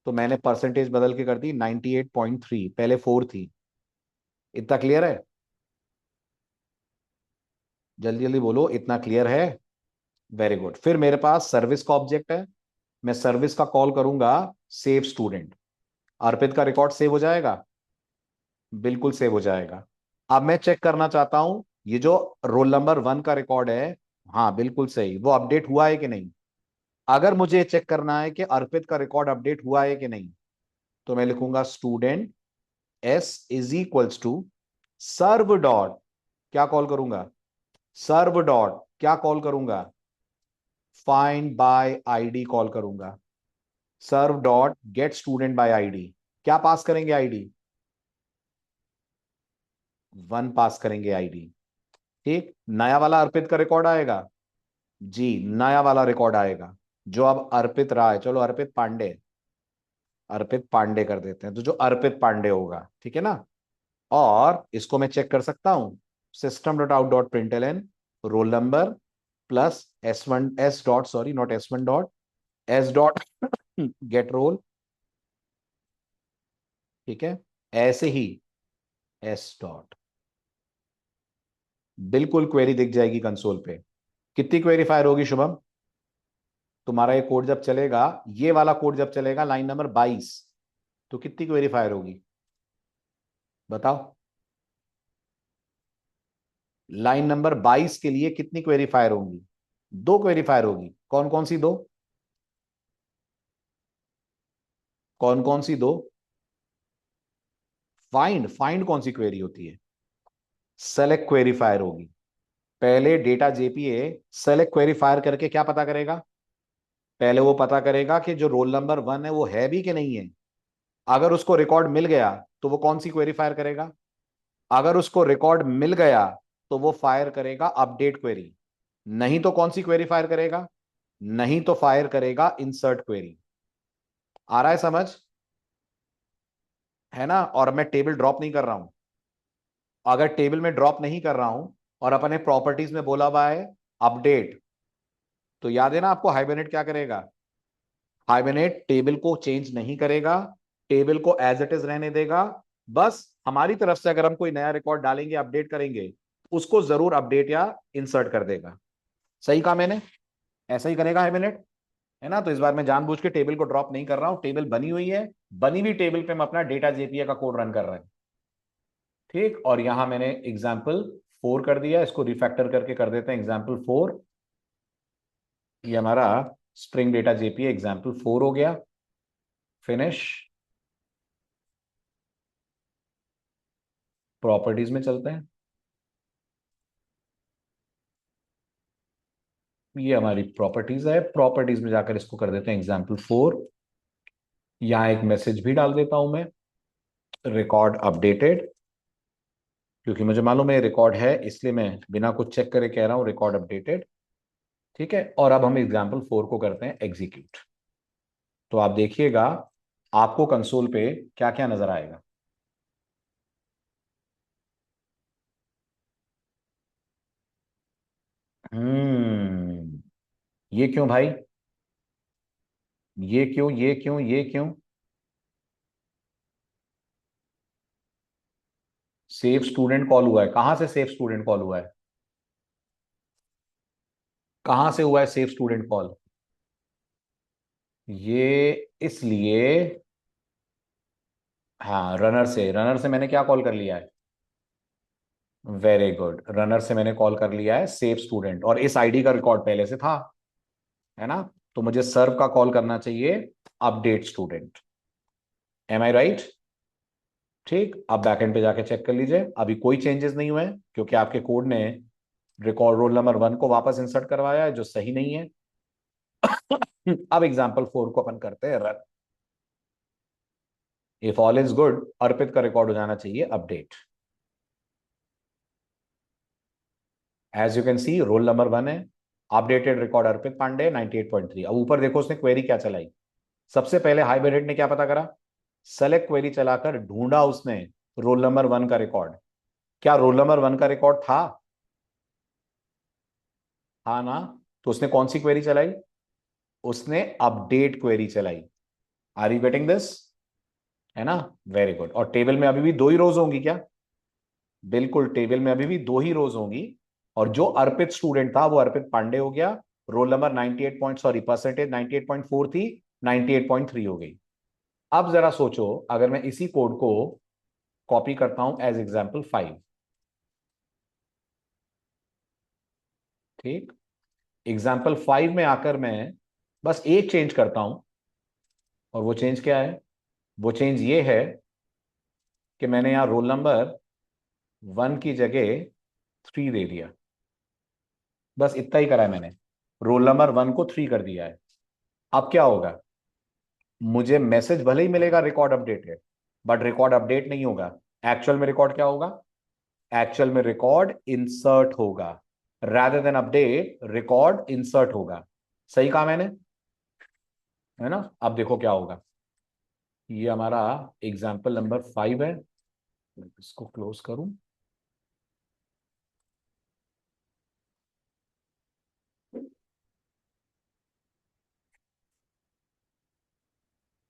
तो मैंने परसेंटेज बदल के कर दी 98.3, पहले 4 थी। इतना क्लियर है? जल्दी जल्दी बोलो, इतना क्लियर है? Very good. फिर मेरे पास सर्विस का ऑब्जेक्ट है, मैं सर्विस का कॉल करूंगा सेव स्टूडेंट। अर्पित का रिकॉर्ड सेव हो जाएगा? बिल्कुल सेव हो जाएगा। अब मैं चेक करना चाहता हूं ये जो रोल नंबर 1 का रिकॉर्ड है, हाँ बिल्कुल सही, वो अपडेट हुआ है कि नहीं। अगर मुझे चेक करना है कि अर्पित का रिकॉर्ड अपडेट हुआ है कि नहीं, तो मैं लिखूंगा student S is equals to serv dot, क्या कॉल करूंगा? सर्व डॉट क्या कॉल करूंगा? फाइंड बाय आईडी कॉल करूंगा। Serv dot get student by ID. क्या पास करेंगे आईडी? 1 पास करेंगे आईडी। ठीक, नया वाला अर्पित का रिकॉर्ड आएगा जी, नया वाला रिकॉर्ड आएगा जो अब अर्पित रहा है। चलो अर्पित पांडे, अर्पित पांडे कर देते हैं, तो जो अर्पित पांडे होगा, ठीक है ना। और इसको मैं चेक कर सकता हूं, system dot out dot println roll number plus S1 s dot, sorry not S1 dot, s dot get roll. ठीक है, ऐसे ही एस डॉट, बिल्कुल क्वेरी दिख जाएगी कंसोल पे। कितनी क्वेरी फायर होगी शुभम? तुम्हारा ये कोड जब चलेगा, ये वाला कोड जब चलेगा लाइन नंबर 22, तो कितनी क्वेरी फायर होगी बताओ? लाइन नंबर 22 के लिए कितनी क्वेरी फायर होंगी? 2 क्वेरी फायर होगी। कौन कौन सी 2? कौन कौन सी 2? फाइंड, फाइंड कौन सी क्वेरी होती है? सेलेक्ट क्वेरी फायर होगी। पहले data JPA select query fire करके क्या पता करेगा? पहले वो पता करेगा कि जो रोल नंबर 1 है वो है भी कि नहीं है। अगर उसको रिकॉर्ड मिल गया तो वो कौन सी क्वेरी फायर करेगा? अगर उसको रिकॉर्ड मिल गया तो वो फायर करेगा अपडेट क्वेरी। नहीं तो कौन सी क्वेरी फायर करेगा? नहीं तो फायर करेगा इंसर्ट क्वेरी। आ रहा है समझ, है ना। और मैं टेबल ड्रॉप नहीं कर रहा हूं। अगर टेबल में ड्रॉप नहीं कर रहा हूं और अपने प्रॉपर्टीज में बोला हुआ है अपडेट, तो याद है ना आपको, हाइबरनेट क्या करेगा? हाइबरनेट टेबल को चेंज नहीं करेगा, टेबल को एज इट इज रहने देगा। बस हमारी तरफ से अगर हम कोई नया रिकॉर्ड डालेंगे, अपडेट करेंगे, उसको जरूर अपडेट या इंसर्ट कर देगा। सही कहा मैंने? ऐसा ही करेगा हाइबरनेट, है ना। तो इस बार मैं जानबूझ के टेबल को ड्रॉप नहीं कर रहा हूं, टेबल बनी हुई है, बनी हुई टेबल पे हम अपना डेटा जेपीए का कोड रन कर रहे हैं। ठीक, और यहां मैंने एग्जाम्पल 4 कर दिया, इसको रिफैक्टर करके कर देते हैं एग्जाम्पल 4। ये हमारा स्प्रिंग डेटा जेपीए एग्जाम्पल 4 हो गया। फिनिश। प्रॉपर्टीज में चलते हैं। ये हमारी प्रॉपर्टीज है, प्रॉपर्टीज में जाकर इसको कर देते हैं एग्जाम्पल 4। यहां एक मैसेज भी डाल देता हूं मैं, रिकॉर्ड अपडेटेड, क्योंकि मुझे मालूम है रिकॉर्ड है, इसलिए मैं बिना कुछ चेक करे कह रहा हूं रिकॉर्ड अपडेटेड। ठीक है, और अब हम एग्जाम्पल 4 को करते हैं एग्जीक्यूट। तो आप देखिएगा आपको कंसोल पे क्या क्या नजर आएगा। ये क्यों भाई, ये क्यों, ये क्यों, ये क्यों? सेफ स्टूडेंट कॉल हुआ है, कहां से सेफ स्टूडेंट कॉल हुआ है? कहां से हुआ है सेफ स्टूडेंट कॉल? ये इसलिए, हाँ रनर से मैंने क्या कॉल कर लिया है? वेरी गुड, रनर से मैंने कॉल कर लिया है सेफ स्टूडेंट, और इस आईडी का रिकॉर्ड पहले से था, है ना? तो मुझे सर्व का कॉल करना चाहिए update student. M I right? ठीक, अब बैकएंड पे जाके चेक कर लीजिए, अभी कोई चेंजेस नहीं हुए हैं, क्योंकि आपके कोड ने रिकॉर्ड रोल नंबर 1 को वापस इंसर्ट करवाया है, जो सही नहीं है। अब एग्जाम्पल 4 को अपन करते हैं run. If all is good, Arpit का रिकॉर्ड हो जाना चाहिए update. As you can see roll number 1 है, अपडेटेड रिकॉर्ड अर्पित पांडे 98.3। अब ऊपर देखो उसने क्वेरी क्या चलाई। सबसे पहले हाइब्रिड ने क्या पता करा? सेलेक्ट क्वेरी चलाकर ढूंढा उसने रोल नंबर 1 का रिकॉर्ड। क्या रोल नंबर 1 का रिकॉर्ड था? हाँ ना? तो उसने कौन सी क्वेरी चलाई? उसने अपडेट क्वेरी चलाई। Are you getting this? है ना? Very good. और टेबल में अभी भी 2 ही रोज होंगी क्या? बिल्कुल, टेबल में अभी भी 2 ही रोज होंगी। और जो अर्पित स्टूडेंट था वो अर्पित पांडे हो गया। Roll number 98 point, sorry percentage 98.4 थी, 98.3 हो गई। अब जरा सोचो, अगर मैं इसी कोड को कॉपी करता हूं एज एग्जाम्पल 5। ठीक, एग्जाम्पल 5 में आकर मैं बस एक चेंज करता हूं, और वो चेंज क्या है? वो चेंज ये है कि मैंने यहां रोल नंबर 1 की जगह 3 दे दिया। बस इतना ही करा है मैंने, रोल नंबर 1 को 3 कर दिया है। अब क्या होगा? मुझे मैसेज भले ही मिलेगा record updated, but record update नहीं होगा। एक्चुअल में रिकॉर्ड क्या होगा? एक्चुअल में रिकॉर्ड इंसर्ट होगा, rather than update record insert होगा। सही कहा मैंने, है ना? अब देखो क्या होगा। ये हमारा एग्जाम्पल नंबर 5 है, इसको क्लोज करूं।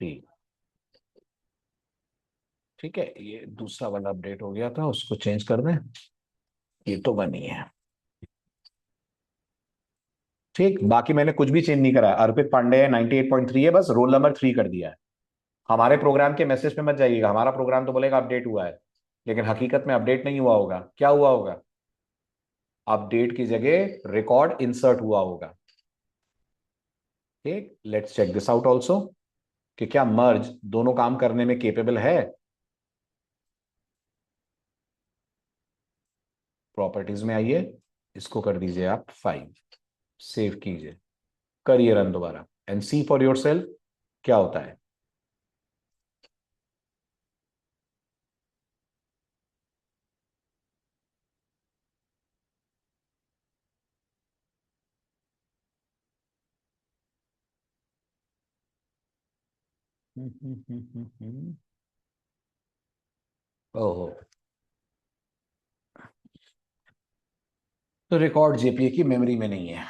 ठीक, ठीक है, ये दूसरा वाला अपडेट हो गया था, उसको चेंज कर दें। ये तो बनी है। ठीक, बाकी मैंने कुछ भी चेंज नहीं करा है। अर्पित पांडे 98.3 है, बस रोल नंबर 3 कर दिया है। हमारे प्रोग्राम के मैसेज पे मत जाइएगा, हमारा प्रोग्राम तो बोलेगा अपडेट हुआ है, लेकिन हकीकत में अपडेट नहीं हुआ होगा। क्या हुआ होगा? अपडेट की जगह रिकॉर्ड इंसर्ट हुआ होगा। ठीक, let's check this out also, कि क्या मर्ज दोनों काम करने में केपेबल है। प्रॉपर्टीज में आइए, इसको कर दीजिए आप 5, सेव कीजिए, करिए रन दोबारा, and see for yourself क्या होता है। ओहो, तो रिकॉर्ड जेपीए की मेमोरी में नहीं है।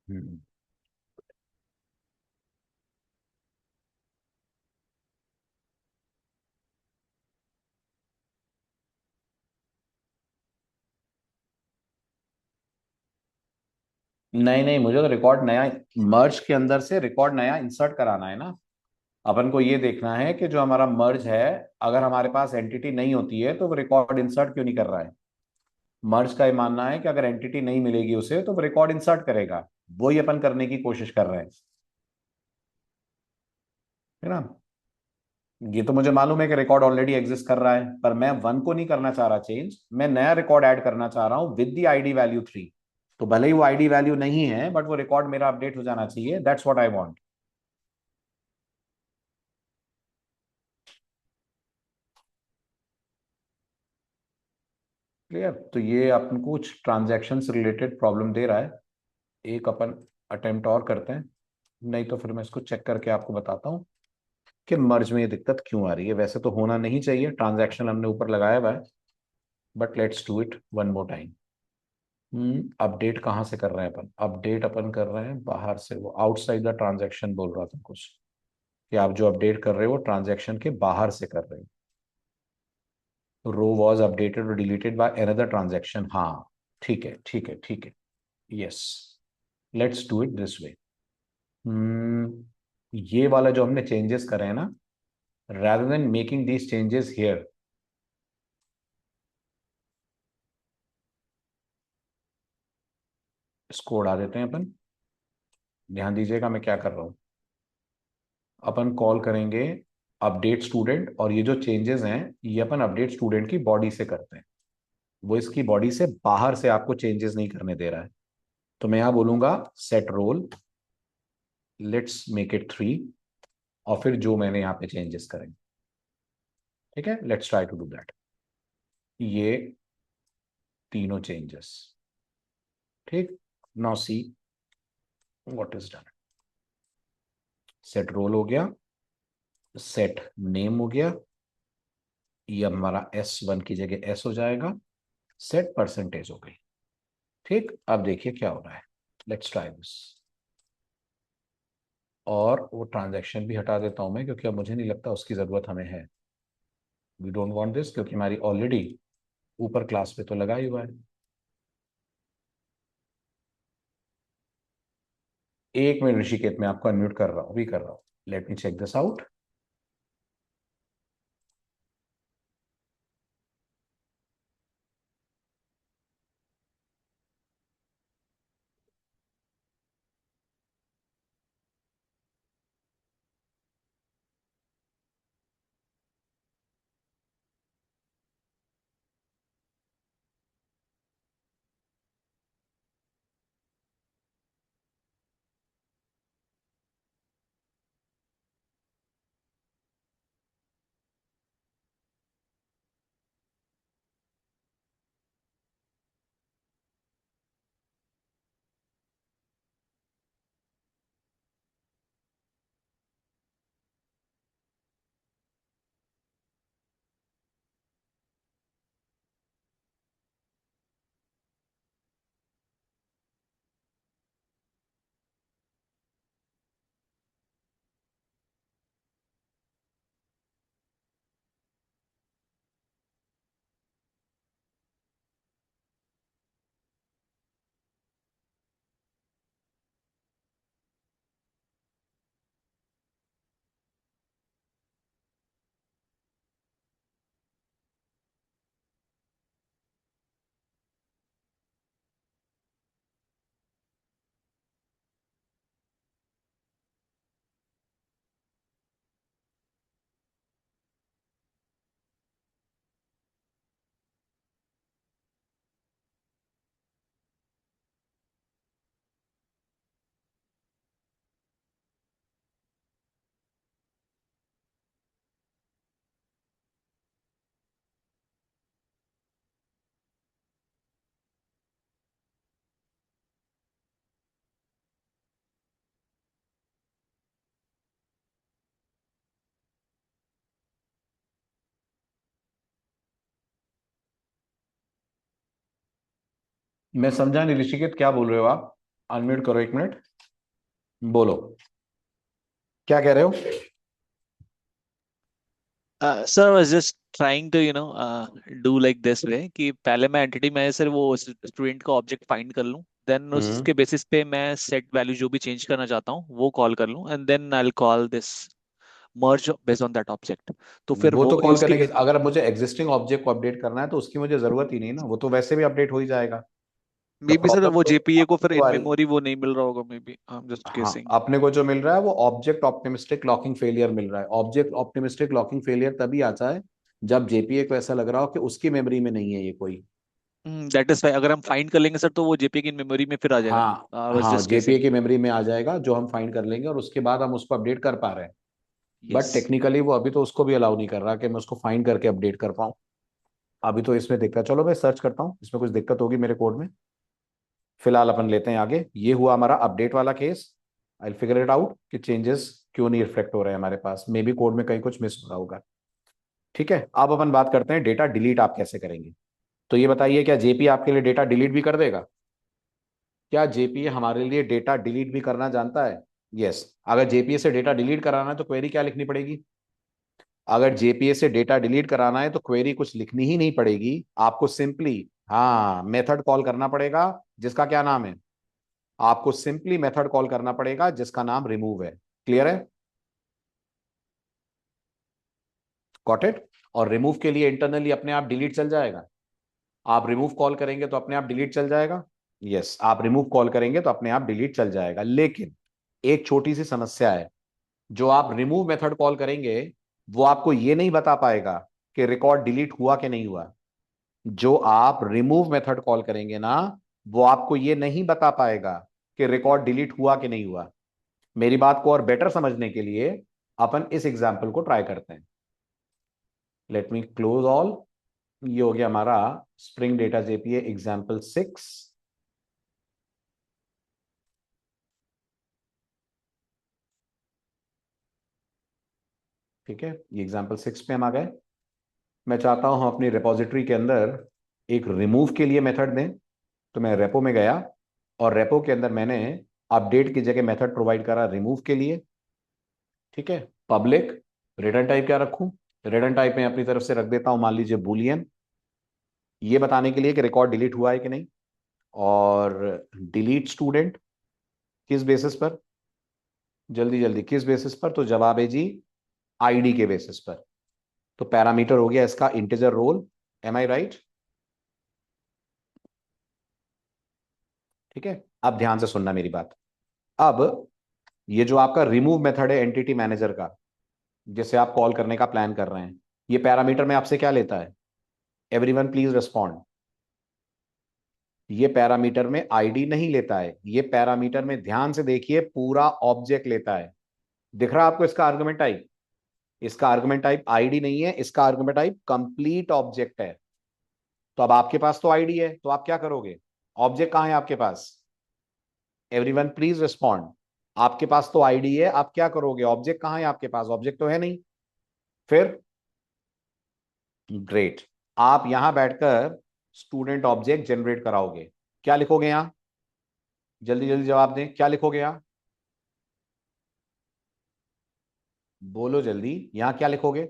हम्म। नहीं नहीं, मुझे तो रिकॉर्ड नया, मर्ज के अंदर से रिकॉर्ड नया इंसर्ट कराना है ना। अपन को ये देखना है कि जो हमारा मर्ज है, अगर हमारे पास एंटिटी नहीं होती है तो वो रिकॉर्ड इंसर्ट क्यों नहीं कर रहा है। मर्ज का ये मानना है कि अगर एंटिटी नहीं मिलेगी उसे तो वो रिकॉर्ड इंसर्ट करेगा। वही अपन करने की कोशिश कर रहे हैं, है ना। ये तो मुझे मालूम है कि रिकॉर्ड ऑलरेडी एग्जिस्ट कर रहा है, पर मैं वन को नहीं करना चाह रहा चेंज, मैं नया रिकॉर्ड ऐड करना चाह रहा हूं विद द आईडी वैल्यू 3। तो भले ही वो आईडी वैल्यू नहीं है, बट वो रिकॉर्ड मेरा अपडेट हो जाना चाहिए, that's what I want. Clear. तो ये अपन को कुछ ट्रांजैक्शन से रिलेटेड प्रॉब्लम दे रहा है। एक अपन अटेम्प्ट और करते हैं, नहीं तो फिर मैं इसको चेक करके आपको बताता हूँ कि मर्ज में ये दिक्कत क्यों आ रही है। वैसे तो होना नहीं चाहिए, ट्रांजैक्शन हमने ऊपर लगाया हुआ है, but let's do it one more time. Update कहाँ से कर रहे हैं अपन, अपडेट अपन कर रहे हैं बाहर से, वो आउटसाइड द ट्रांजैक्शन बोल रहा था कुछ, कि आप जो अपडेट कर रहे हो वो ट्रांजैक्शन के बाहर से कर रहे हो। रो वॉज अपडेटेड और डिलीटेड बाय अनदर ट्रांजैक्शन, हाँ ठीक है ठीक है ठीक है, yes, let's do it this way. ये वाला जो हमने चेंजेस करे हैं ना, rather than making these changes here, इसको उड़ा देते हैं अपन। ध्यान दीजिएगा मैं क्या कर रहा हूं। अपन कॉल करेंगे अपडेट स्टूडेंट, और ये जो चेंजेस हैं ये अपन अपडेट स्टूडेंट की बॉडी से करते हैं। वो इसकी बॉडी से बाहर से आपको चेंजेस नहीं करने दे रहा है। तो मैं यहां बोलूंगा set roll, let's make it 3, और फिर जो मैंने यहाँ पे चेंजेस करेंगे। ठीक है, let's try to do that. ये तीनों चेंजेस, ठीक। Now see what is done. Set roll हो गया, सेट नेम हो गया, ये हमारा S1 की जगह S हो जाएगा, सेट परसेंटेज हो गई। ठीक, अब देखिए क्या हो रहा है, लेट्स ट्राई दिस। और वो ट्रांजैक्शन भी हटा देता हूं मैं, क्योंकि अब मुझे नहीं लगता उसकी जरूरत हमें है। वी डोंट वांट दिस, क्योंकि हमारी ऑलरेडी ऊपर क्लास पे तो लगा ही हुआ है। एक मिनट ऋषिकेत, मैं आपको अनम्यूट कर रहा हूँ, भी कर रहा हूँ। Let me check this out. मैं समझा नहीं ऋषिकेत, क्या बोल रहे हो आप। अनम्यूट करो 1 मिनट, बोलो क्या कह रहे हो। Sir I was just trying to do like this way कि पहले मैं एंटिटी मैनेजर वो स्टूडेंट का ऑब्जेक्ट फाइंड कर लूं, देन हम्म उसके बेसिस पे मैं सेट वैल्यू जो भी चेंज करना चाहता हूँ वो कॉल कर लूं, and then I will call this merge based on that object. तो फिर वो वो तो कॉल उसके करने की, अगर मुझे एग्जिस्टिंग ऑब्जेक्ट को अपडेट करना है तो उसकी मुझे जरूरत ही नहीं ना, वो तो वैसे भी अपडेट हो ही जाएगा। The may be sir problem वो तो जेपीए को फिर अपने को इन आ रही, मेमोरी वो नहीं मिल रहा होगा, maybe I am just हाँ गेसिंग। अपने को जो मिल रहा है वो ऑब्जेक्ट ऑप्टिमिस्टिक लॉकिंग फेलियर मिल रहा है। ऑब्जेक्ट ऑप्टिमिस्टिक लॉकिंग फेलियर तभी आता है जब जेपीए को ऐसा लग रहा हो कि उसकी मेमोरी में नहीं है ये कोई। दैट इज फाइन, अगर हम फाइंड कर लेंगे सर तो वो जेपीए की इन मेमोरी में फिर आ जाएगा। हाँ आई वाज हाँ, जस्ट जेपीए गेसिंग। की मेमोरी में आ जाएगा जो हम फाइंड कर लेंगे और उसके बाद हम उसको अपडेट कर पा रहे हैं। यस। बट टेक्निकली वो अभी तो उसको भी अलाउ नहीं कर रहा कि मैं उसको फाइंड करके अपडेट कर पाऊँ। अभी तो इसमें दिक्कत, चलो मैं सर्च करता हूँ इसमें कुछ दिक्कत होगी मेरे कोड में। फिलहाल अपन लेते हैं आगे, ये हुआ हमारा अपडेट वाला case. I figure it out कि चेंजेस क्यों नहीं रिफ्लेक्ट हो रहे हैं हमारे पास, मे बी कोड में कहीं कुछ मिस हो रहा होगा। ठीक है, अब अपन बात करते हैं डेटा डिलीट आप कैसे करेंगे। तो ये बताइए, क्या जेपी आपके लिए डेटा डिलीट भी कर देगा? क्या जेपी हमारे लिए डेटा डिलीट भी करना जानता है? यस। अगर जेपीए से डेटा डिलीट कराना है तो क्वेरी क्या लिखनी पड़ेगी? अगर जेपीए से डेटा डिलीट कराना है तो क्वेरी कुछ लिखनी ही नहीं पड़ेगी, आपको सिंपली हाँ मेथड कॉल करना पड़ेगा जिसका क्या नाम है, आपको सिंपली मेथड कॉल करना पड़ेगा जिसका नाम रिमूव है। क्लियर है? Got it? और रिमूव के लिए इंटरनली अपने आप डिलीट चल जाएगा। आप रिमूव कॉल करेंगे तो अपने आप डिलीट चल जाएगा। यस, आप रिमूव कॉल करेंगे तो अपने आप डिलीट चल जाएगा, लेकिन एक छोटी सी समस्या है। जो आप रिमूव मेथड कॉल करेंगे वो आपको ये नहीं बता पाएगा कि रिकॉर्ड डिलीट हुआ कि नहीं हुआ। जो आप रिमूव मेथड कॉल करेंगे ना, वो आपको ये नहीं बता पाएगा कि रिकॉर्ड डिलीट हुआ कि नहीं हुआ। मेरी बात को और बेटर समझने के लिए अपन इस एग्जाम्पल को ट्राई करते हैं। Let me close all. ये हो गया हमारा स्प्रिंग डेटा जेपीए एग्जाम्पल 6। ठीक है, ये एग्जाम्पल 6 पे हम आ गए। मैं चाहता हूं हम अपनी रिपोजिटरी के अंदर एक रिमूव के लिए मेथड दें। तो मैं रेपो में गया और रेपो के अंदर मैंने अपडेट की जगह मेथड प्रोवाइड करा रिमूव के लिए। ठीक है, पब्लिक रिटर्न टाइप क्या रखूं? रिटर्न टाइप में अपनी तरफ से रख देता हूं, मान लीजिए बूलियन, ये बताने के लिए कि रिकॉर्ड डिलीट हुआ है कि नहीं। और डिलीट स्टूडेंट किस बेसिस पर? जल्दी जल्दी किस बेसिस पर? तो जवाब है जी आईडी के बेसिस पर। तो पैरामीटर हो गया इसका integer role. M I right? ठीक है, अब ध्यान से सुनना मेरी बात। अब ये जो आपका रिमूव मेथड है एंटिटी मैनेजर का, जिसे आप कॉल करने का प्लान कर रहे हैं, ये पैरामीटर में आपसे क्या लेता है? Everyone please respond. ये पैरामीटर में आईडी नहीं लेता है, ये पैरामीटर में ध्यान से देखिए पूरा ऑब्जेक्ट लेता है। दिख रहा है आपको इसका आर्गुमेंट टाइप? इसका आर्गुमेंट टाइप आईडी नहीं है, इसका आर्गुमेंट टाइप कंप्लीट ऑब्जेक्ट है। तो अब आपके पास तो आईडी है, तो आप क्या करोगे? ऑब्जेक्ट कहां है आपके पास? Everyone please respond. आपके पास तो आईडी है, आप क्या करोगे? ऑब्जेक्ट कहां है आपके पास? ऑब्जेक्ट तो है नहीं। फिर ग्रेट, आप यहां बैठकर स्टूडेंट ऑब्जेक्ट जनरेट कराओगे। क्या लिखोगे यहां? जल्दी जल्दी जवाब दें, क्या लिखोगे यहां? बोलो जल्दी, यहां क्या लिखोगे?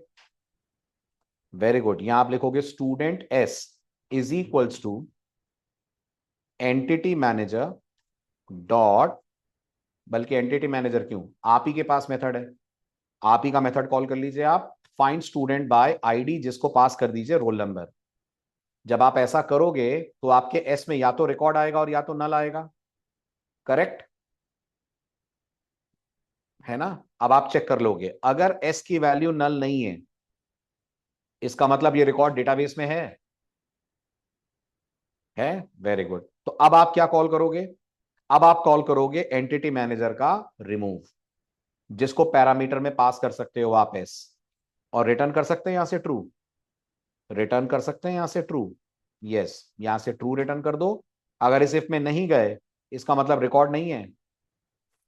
वेरी गुड, यहां आप लिखोगे student S is equals to entity manager dot, बल्कि एंटिटी मैनेजर क्यों, आप ही के पास मेथड है, आप ही का मेथड कॉल कर लीजिए आप, फाइंड स्टूडेंट बाय आईडी, जिसको पास कर दीजिए रोल नंबर। जब आप ऐसा करोगे तो आपके एस में या तो रिकॉर्ड आएगा और या तो नल आएगा। करेक्ट है ना? अब आप चेक कर लोगे, अगर एस की वैल्यू नल नहीं है इसका मतलब ये रिकॉर्ड डेटाबेस में है। वेरी गुड, तो अब आप क्या कॉल करोगे? अब आप कॉल करोगे एंटिटी मैनेजर का रिमूव, जिसको पैरामीटर में पास कर सकते हो आप एस, और रिटर्न कर सकते हैं यहां से ट्रू। रिटर्न कर सकते हैं यहां से ट्रू। यस, यहां से ट्रू रिटर्न कर दो। अगर इस इफ में नहीं गए इसका मतलब रिकॉर्ड नहीं है।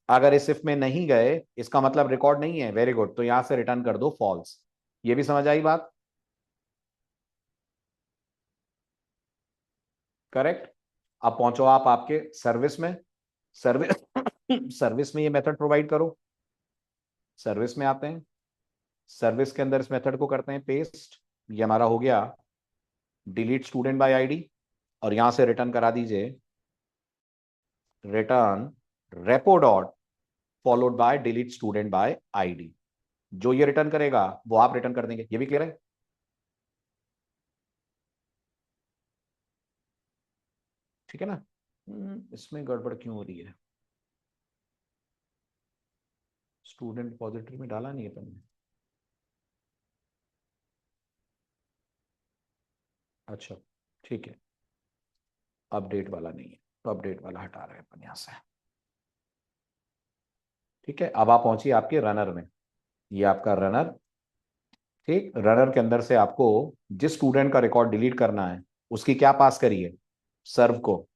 अगर इस इफ में नहीं गए इसका मतलब रिकॉर्ड नहीं है। वेरी गुड, तो यहां से रिटर्न कर दो फॉल्स। ये भी समझ आई बात? करेक्ट। अब पहुंचो आप आपके सर्विस में। सर्विस सर्विस में ये मेथड प्रोवाइड करो, सर्विस में आते हैं, सर्विस के अंदर इस मेथड को करते हैं पेस्ट, ये हमारा हो गया डिलीट स्टूडेंट बाय आईडी, और यहां से रिटर्न करा दीजिए return repo dot followed bye delete student by ID. जो ये रिटर्न करेगा वो आप रिटर्न कर देंगे। ये भी क्लियर है? ठीक है ना? इसमें गड़बड़ क्यों हो रही है? स्टूडेंट रिपोजिटरी में डाला नहीं है तुमने? अच्छा ठीक है, अपडेट वाला नहीं है तो अपडेट वाला हटा रहे हैं अपन यहां से। ठीक है, अब आप पहुंचिए आपके रनर में, ये आपका रनर। ठीक, रनर के अंदर से आपको जिस स्टूडेंट का रिकॉर्ड डिलीट करना है उसकी क्या पास करिए, सर्व को।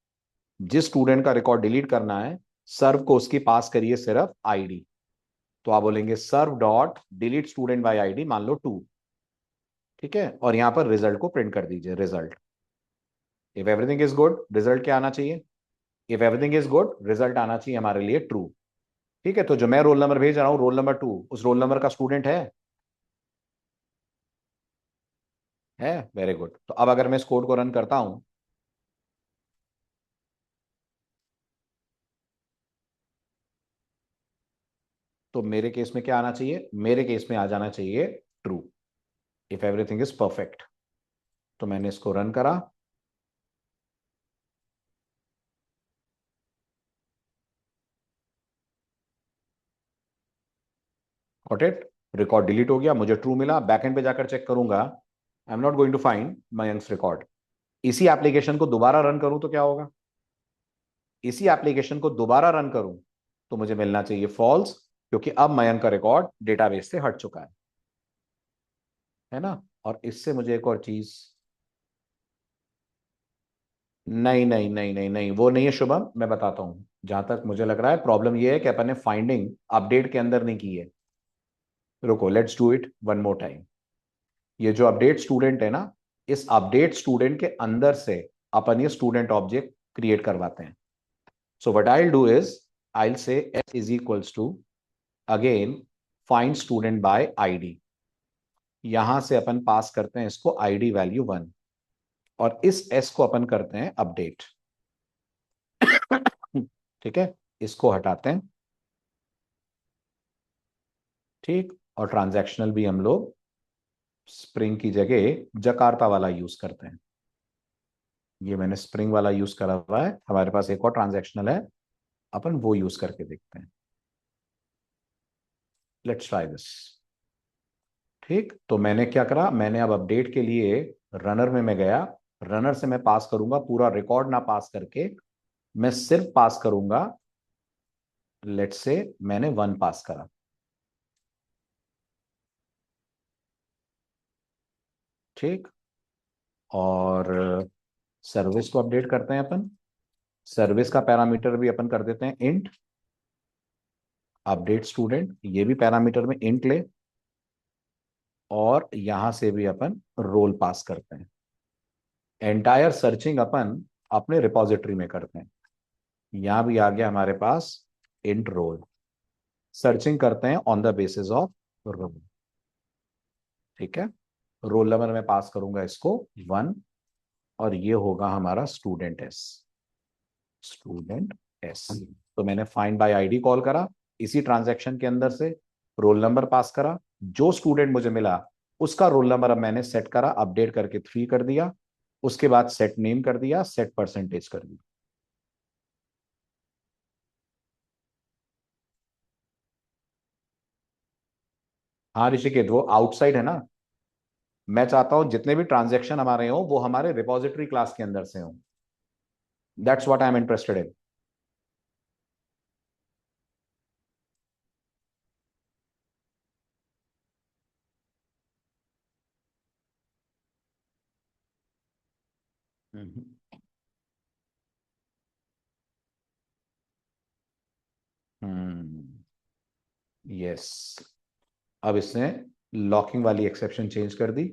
जिस स्टूडेंट का रिकॉर्ड डिलीट करना है सर्व को उसकी पास करिए सिर्फ आईडी। तो आप बोलेंगे serv dot delete student by ID, मान लो 2। ठीक है, और यहां पर रिजल्ट को प्रिंट कर दीजिए, result. If everything is good, result क्या आना चाहिए? If everything is good, result आना चाहिए हमारे लिए ट्रू। ठीक है, तो जो मैं रोल नंबर भेज रहा हूं रोल नंबर 2, उस रोल नंबर का स्टूडेंट है वेरी गुड। तो अब अगर मैं इस कोड को रन करता हूं, तो मेरे केस में क्या आना चाहिए? मेरे केस में आ जाना चाहिए true, if everything is perfect. तो मैंने इसको रन करा, गॉट इट, रिकॉर्ड डिलीट हो गया, मुझे ट्रू मिला। बैकएंड पे जाकर चेक करूंगा, I am not going to find Mayank's record. इसी एप्लीकेशन को दोबारा रन करूं तो क्या होगा? इसी एप्लीकेशन को दोबारा रन करूं तो मुझे मिलना चाहिए फॉल्स, क्योंकि अब मयंक का रिकॉर्ड डेटाबेस से हट चुका है ना? और इससे मुझे एक और चीज, नहीं नहीं नहीं नहीं नहीं, वो नहीं है शुभम, मैं बताता हूं। जहां तक मुझे लग रहा है प्रॉब्लम ये है कि अपन ने फाइंडिंग अपडेट के अंदर नहीं की है। रुको, let's do it one more time. ये जो अपडेट स्टूडेंट है ना, इस अपडेट स्टूडेंट के अंदर से अपन ये स्टूडेंट ऑब्जेक्ट क्रिएट करवाते हैं। So what I will do is, I will say s is equals to again find student by ID. यहां से अपन पास करते हैं इसको आईडी वैल्यू 1, और इस s को अपन करते हैं अपडेट। ठीक है, इसको हटाते हैं। ठीक, और ट्रांजैक्शनल भी हम लोग स्प्रिंग की जगह जकार्ता वाला यूज करते हैं। ये मैंने स्प्रिंग वाला यूज करा हुआ है, हमारे पास एक और ट्रांजैक्शनल है, अपन वो यूज करके देखते हैं। Let's try this. ठीक, तो मैंने क्या करा, मैंने अब अपडेट के लिए रनर में मैं गया, रनर से मैं पास करूंगा पूरा रिकॉर्ड ना पास करके, मैं सिर्फ पास करूंगा, लेट्स से मैंने 1 पास करा। ठीक, और सर्विस को अपडेट करते हैं अपन। सर्विस का पैरामीटर भी अपन कर देते हैं इंट अपडेट स्टूडेंट, ये भी पैरामीटर में इंट ले, और यहां से भी अपन रोल पास करते हैं। एंटायर सर्चिंग अपन अपने रिपोजिटरी में करते हैं। यहां भी आ गया हमारे पास इंट रोल, सर्चिंग करते हैं on the basis of roll. ठीक है, रोल नंबर में पास करूंगा इसको 1, और ये होगा हमारा स्टूडेंट एस, स्टूडेंट एस। तो मैंने फाइंड बाय आईडी कॉल करा, इसी ट्रांजैक्शन के अंदर से रोल नंबर पास करा, जो स्टूडेंट मुझे मिला उसका रोल नंबर अब मैंने सेट करा, अपडेट करके 3 कर दिया, उसके बाद सेट नेम कर दिया, सेट परसेंटेज कर दिया। हाँ ऋषिकेत, वो आउटसाइड है ना, मैं चाहता हूं जितने भी ट्रांजैक्शन हमारे हो वो हमारे रिपोजिटरी क्लास के अंदर से हो। That's what I am interested in. Yes, अब इसने लॉकिंग वाली एक्सेप्शन चेंज कर दी।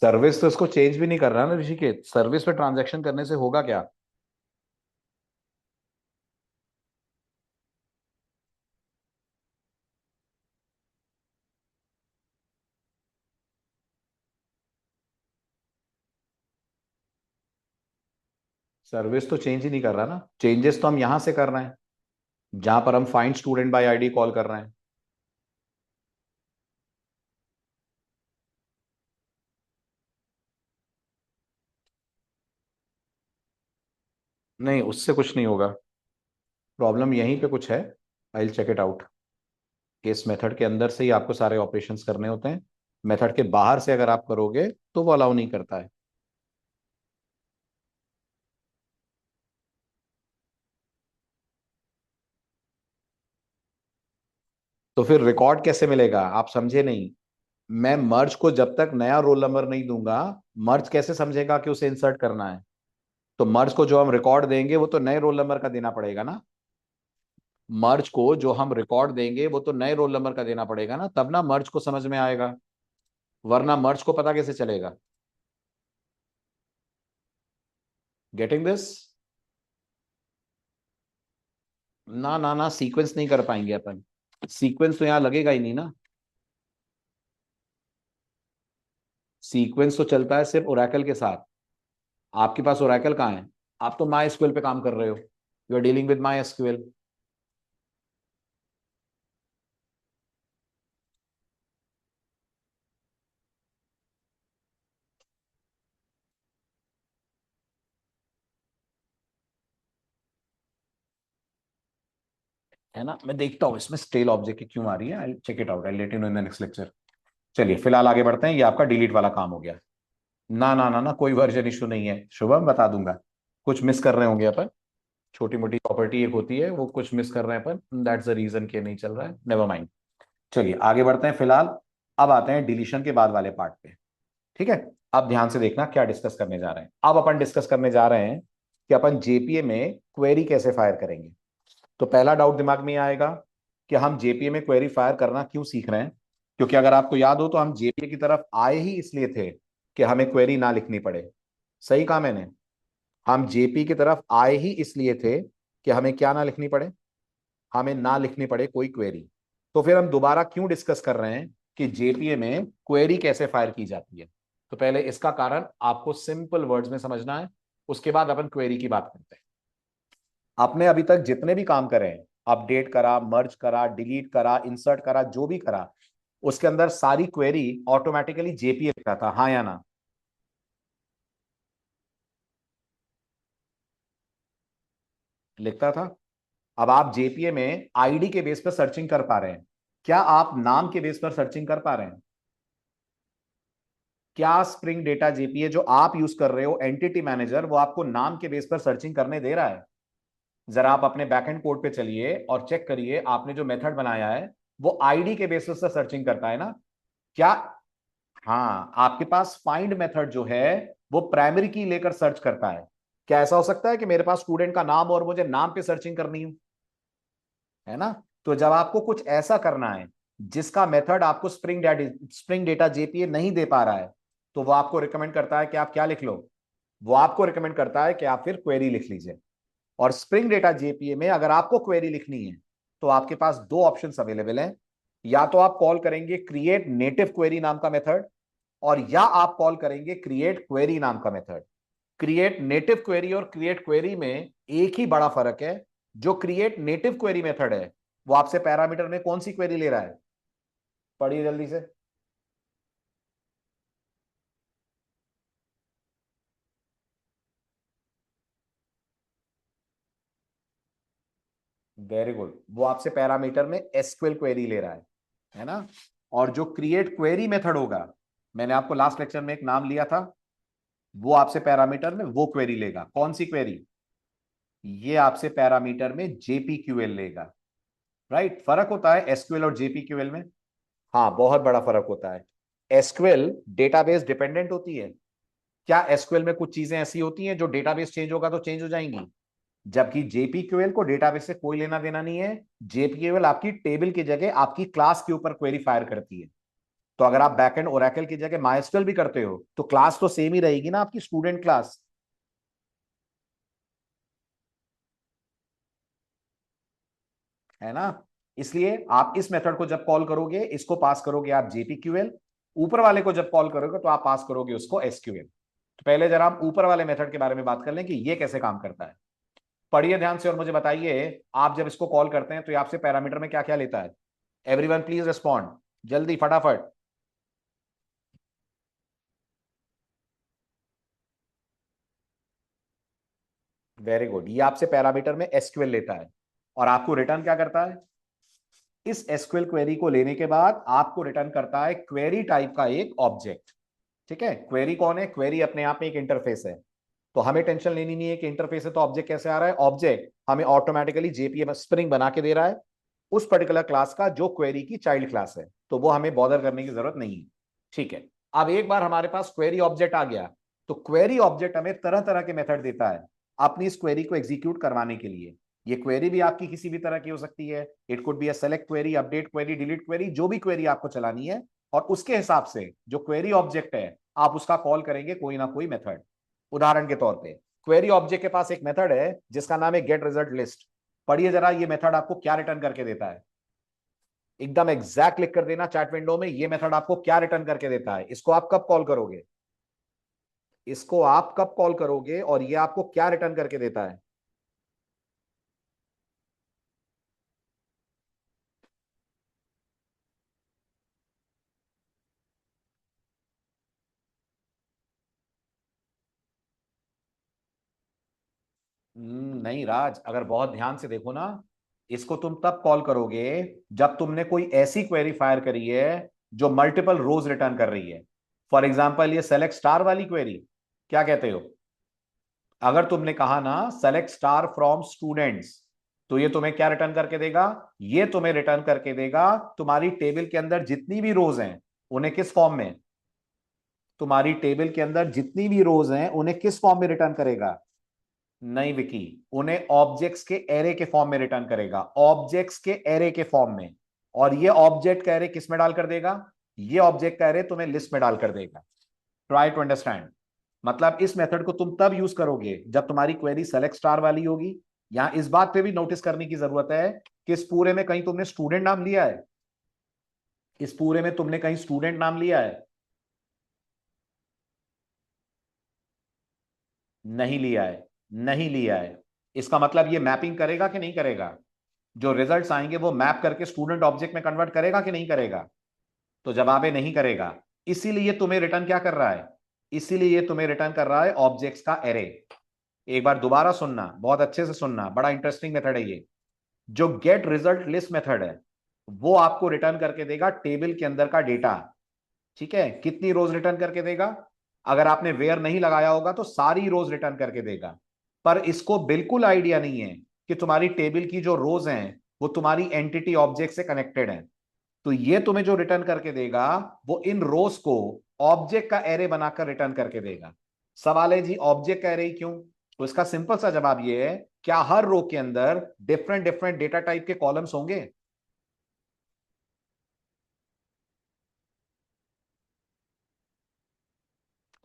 सर्विस तो इसको चेंज भी नहीं कर रहा ना ऋषिकेश, सर्विस पे ट्रांजैक्शन करने से होगा क्या? सर्विस तो चेंज ही नहीं कर रहा ना, चेंजेस तो हम यहां से कर रहे हैं जहां पर हम find student by ID call कर रहे हैं। नहीं, उससे कुछ नहीं होगा, प्रॉब्लम यहीं पे कुछ है। I will check it out. इस मेथड के अंदर से ही आपको सारे ऑपरेशंस करने होते हैं, मेथड के बाहर से अगर आप करोगे तो वो अलाउ नहीं करता है। तो फिर रिकॉर्ड कैसे मिलेगा, आप समझे नहीं। मैं मर्ज को जब तक नया रोल नंबर नहीं दूंगा, मर्ज कैसे समझेगा कि उसे इंसर्ट करना है? तो मर्ज को जो हम रिकॉर्ड देंगे वो तो नए रोल नंबर का देना पड़ेगा ना। मर्ज को जो हम रिकॉर्ड देंगे वो तो नए रोल नंबर का देना पड़ेगा ना, तब ना मर्ज को समझ में आएगा, वरना मर्ज को पता कैसे चलेगा? Getting this? ना ना ना, सीक्वेंस नहीं कर पाएंगे अपन, सीक्वेंस तो यहां लगेगा ही नहीं ना। सीक्वेंस तो चलता है सिर्फ ओरेकल के साथ। आपके पास ओरेकल कहाँ है? आप तो माई एसक्यूएल पे काम कर रहे हो, you are dealing with MySQL. है ना, मैं देखता हूँ इसमें स्टेल ऑब्जेक्ट की क्यों आ रही है, I check it out, I let you know in the next lecture. चलिए फिलहाल आगे बढ़ते हैं, ये आपका डिलीट वाला काम हो गया। ना ना ना ना, कोई वर्जन इशू नहीं है शुभम, बता दूंगा। कुछ मिस कर रहे होंगे अपन, छोटी मोटी प्रॉपर्टी एक होती है, वो कुछ मिस कर रहे हैं अपन, दैट्स द रीजन के नहीं चल रहा है, नेवर माइंड। चलिए आगे बढ़ते हैं फिलहाल। अब आते हैं डिलीशन के बाद वाले पार्ट पे। ठीक है, अब ध्यान से देखना क्या डिस्कस करने जा रहे हैं। अब अपन डिस्कस करने जा रहे हैं कि अपन जेपीए में क्वेरी कैसे फायर करेंगे। तो पहला डाउट दिमाग में आएगा कि हम जेपीए में क्वेरी फायर करना क्यों सीख रहे हैं, क्योंकि अगर आपको याद हो तो हम जेपीए की तरफ आए ही इसलिए थे कि हमें क्वेरी ना लिखनी पड़े। सही कहा मैंने? हम जेपी की तरफ आए ही इसलिए थे कि हमें क्या ना लिखनी पड़े, हमें ना लिखनी पड़े कोई क्वेरी। तो फिर हम दोबारा क्यों डिस्कस कर रहे हैं कि जेपीए में क्वेरी कैसे फायर की जाती है? तो पहले इसका कारण आपको सिंपल वर्ड्स में समझना है, उसके बाद अपन क्वेरी की बात करते हैं। आपने अभी तक जितने भी काम करे हैं, अपडेट करा, मर्ज करा, डिलीट करा, इंसर्ट करा, जो भी करा, उसके अंदर सारी क्वेरी ऑटोमेटिकली जेपीए लिखता था, हाँ या ना? लिखता था। अब आप जेपीए में आईडी के बेस पर सर्चिंग कर पा रहे हैं, क्या आप नाम के बेस पर सर्चिंग कर पा रहे हैं? क्या स्प्रिंग डेटा जेपीए जो आप यूज कर रहे हो एंटिटी मैनेजर, वो आपको नाम के बेस पर सर्चिंग करने दे रहा है? जरा आप अपने बैकएंड कोड पे चलिए और चेक करिए, आपने जो मेथड बनाया है वो आईडी के बेसिस से सर्चिंग करता है ना? क्या? हाँ, आपके पास फाइंड मेथड जो है वो प्राइमरी की लेकर सर्च करता है। क्या ऐसा हो सकता है कि मेरे पास स्टूडेंट का नाम और मुझे नाम पे सर्चिंग करनी हो? है ना? तो जब आपको कुछ ऐसा करना है जिसका मेथड आपको स्प्रिंग डेटा जेपीए नहीं दे पा रहा है, तो वो आपको रिकमेंड करता है कि आप क्या लिख लो, वो आपको रिकमेंड करता है कि आप फिर क्वेरी लिख लीजिए। और स्प्रिंग डेटा जेपीए में अगर आपको क्वेरी लिखनी है तो आपके पास दो ऑप्शंस अवेलेबल हैं, या तो आप कॉल करेंगे क्रिएट नेटिव क्वेरी नाम का मेथड, और या आप कॉल करेंगे क्रिएट क्वेरी नाम का मेथड। क्रिएट नेटिव क्वेरी और क्रिएट क्वेरी में एक ही बड़ा फर्क है, जो क्रिएट नेटिव क्वेरी मेथड है वो आपसे पैरामीटर में कौन सी क्वेरी ले रहा है? पढ़िए जल्दी से। वेरी गुड, वो आपसे पैरामीटर में एसक्यूएल क्वेरी ले रहा है ना? और जो क्रिएट क्वेरी मेथड होगा, मैंने आपको लास्ट लेक्चर में एक नाम लिया था, वो आपसे पैरामीटर में वो क्वेरी लेगा। कौन सी क्वेरी? ये आपसे पैरामीटर में जेपीक्यूएल लेगा। राइट, फर्क होता है एसक्यूएल और जेपीक्यूएल में। हाँ, बहुत बड़ा फर्क होता है। एसक्यूएल डेटाबेस डिपेंडेंट होती है। क्या एसक्यूएल में कुछ चीजें ऐसी होती हैं जो डेटाबेस चेंज होगा तो चेंज हो जाएंगी, जबकि जेपीक्यूएल को डेटाबेस से कोई लेना देना नहीं है। जेपीक्यूएल आपकी टेबल की जगह आपकी क्लास के ऊपर क्वेरी फायर करती है। तो अगर आप बैकएंड ओरेकल की जगह माइस्क्यूएल भी करते हो तो क्लास तो सेम ही रहेगी ना आपकी, स्टूडेंट क्लास। है ना? इसलिए आप इस मेथड को जब कॉल करोगे, इसको पास करोगे आप जेपीक्यूएल, ऊपर वाले को जब कॉल करोगे तो आप पास करोगे उसको एसक्यूएल। तो पहले जरा हम ऊपर वाले मेथड के बारे में बात कर लें कि ये कैसे काम करता है। पढ़िए ध्यान से और मुझे बताइए, आप जब इसको कॉल करते हैं तो ये आपसे पैरामीटर में क्या क्या लेता है? एवरीवन प्लीज रिस्पॉन्ड, जल्दी फटाफट। वेरी गुड, ये आपसे पैरामीटर में एसक्यूएल लेता है और आपको रिटर्न क्या करता है? इस एसक्यूएल क्वेरी को लेने के बाद आपको रिटर्न करता है क्वेरी टाइप का एक ऑब्जेक्ट। ठीक है, क्वेरी कौन है? क्वेरी अपने आप में एक इंटरफेस है, तो हमें टेंशन लेनी नहीं है कि इंटरफेस है तो ऑब्जेक्ट कैसे आ रहा है। ऑब्जेक्ट हमें ऑटोमेटिकली जेपीए स्प्रिंग बना के दे रहा है उस पर्टिकुलर क्लास का जो क्वेरी की चाइल्ड क्लास है, तो वो हमें बॉदर करने की जरूरत नहीं है। ठीक है, अब एक बार हमारे पास क्वेरी ऑब्जेक्ट आ गया तो क्वेरी ऑब्जेक्ट हमें तरह तरह के मेथड देता है अपनी इस क्वेरी को एग्जीक्यूट करवाने के लिए। ये क्वेरी भी आपकी किसी भी तरह की हो सकती है, it could be a select query, update query, delete query, जो भी क्वेरी आपको चलानी है, और उसके हिसाब से जो क्वेरी ऑब्जेक्ट है आप उसका कॉल करेंगे कोई ना कोई मेथड। उदाहरण के तौर पे क्वेरी ऑब्जेक्ट के पास एक मेथड है जिसका नाम है गेट रिजल्ट लिस्ट। पढ़िए जरा ये मेथड आपको क्या रिटर्न करके देता है, एकदम एग्जैक्ट लिख कर देना चैट विंडो में, ये मेथड आपको क्या रिटर्न करके देता है, इसको आप कब कॉल करोगे, इसको आप कब कॉल करोगे और ये आपको क्या रिटर्न करके देता है? नहीं राज, अगर बहुत ध्यान से देखो ना, इसको तुम तब कॉल करोगे जब तुमने कोई ऐसी क्वेरी फायर करी है जो मल्टीपल रोज रिटर्न कर रही है। फॉर एग्जांपल ये सेलेक्ट स्टार वाली क्वेरी, क्या कहते हो? अगर तुमने कहा ना सेलेक्ट स्टार फ्रॉम स्टूडेंट्स, तो ये तुम्हें क्या रिटर्न करके देगा? ये तुम्हें रिटर्न करके देगा तुम्हारी टेबल के अंदर जितनी भी रोज हैं उन्हें किस फॉर्म में, तुम्हारी टेबल के अंदर जितनी भी रोज हैं उन्हें किस फॉर्म में रिटर्न करेगा? नहीं विकी, उन्हें ऑब्जेक्ट्स के एरे के फॉर्म में रिटर्न करेगा, ऑब्जेक्ट्स के एरे के फॉर्म में। और ये ऑब्जेक्ट का एरे किस में डाल कर देगा? ये ऑब्जेक्ट का एरे तुम्हें लिस्ट में डाल कर देगा। Try to understand. मतलब इस मेथड को तुम तब यूज करोगे जब तुम्हारी क्वेरी सेलेक्ट स्टार वाली होगी। यहां इस बात पे भी नोटिस करने की जरूरत है कि इस पूरे में कहीं तुमने स्टूडेंट नाम लिया है, इस पूरे में तुमने कहीं स्टूडेंट नाम लिया है? नहीं लिया है, नहीं लिया है। इसका मतलब ये मैपिंग करेगा कि नहीं करेगा? जो रिजल्ट्स आएंगे वो मैप करके स्टूडेंट ऑब्जेक्ट में कन्वर्ट करेगा कि नहीं करेगा? तो जवाब है नहीं करेगा। इसीलिए तुम्हें रिटर्न क्या कर रहा है? इसीलिए ये तुम्हें रिटर्न कर रहा है ऑब्जेक्ट्स का एरे। एक बार दोबारा सुनना, बहुत अच्छे से सुनना, बड़ा इंटरेस्टिंग मेथड है ये। जो गेट रिजल्ट लिस्ट मेथड है वो आपको रिटर्न करके देगा टेबल के अंदर का डेटा। ठीक है, कितनी रोज रिटर्न करके देगा? अगर आपने वेयर नहीं लगाया होगा तो सारी रोज रिटर्न करके देगा। पर इसको बिल्कुल आइडिया नहीं है कि तुम्हारी टेबल की जो रोज हैं वो तुम्हारी एंटिटी ऑब्जेक्ट से कनेक्टेड है। तो ये तुम्हें जो रिटर्न करके देगा वो इन रोज को ऑब्जेक्ट का एरे बनाकर रिटर्न करके देगा। सवाल है जी ऑब्जेक्ट का एरे ही क्यों? तो इसका सिंपल सा जवाब ये है, क्या हर रो के अंदर डिफरेंट डिफरेंट डेटा टाइप के कॉलम्स होंगे?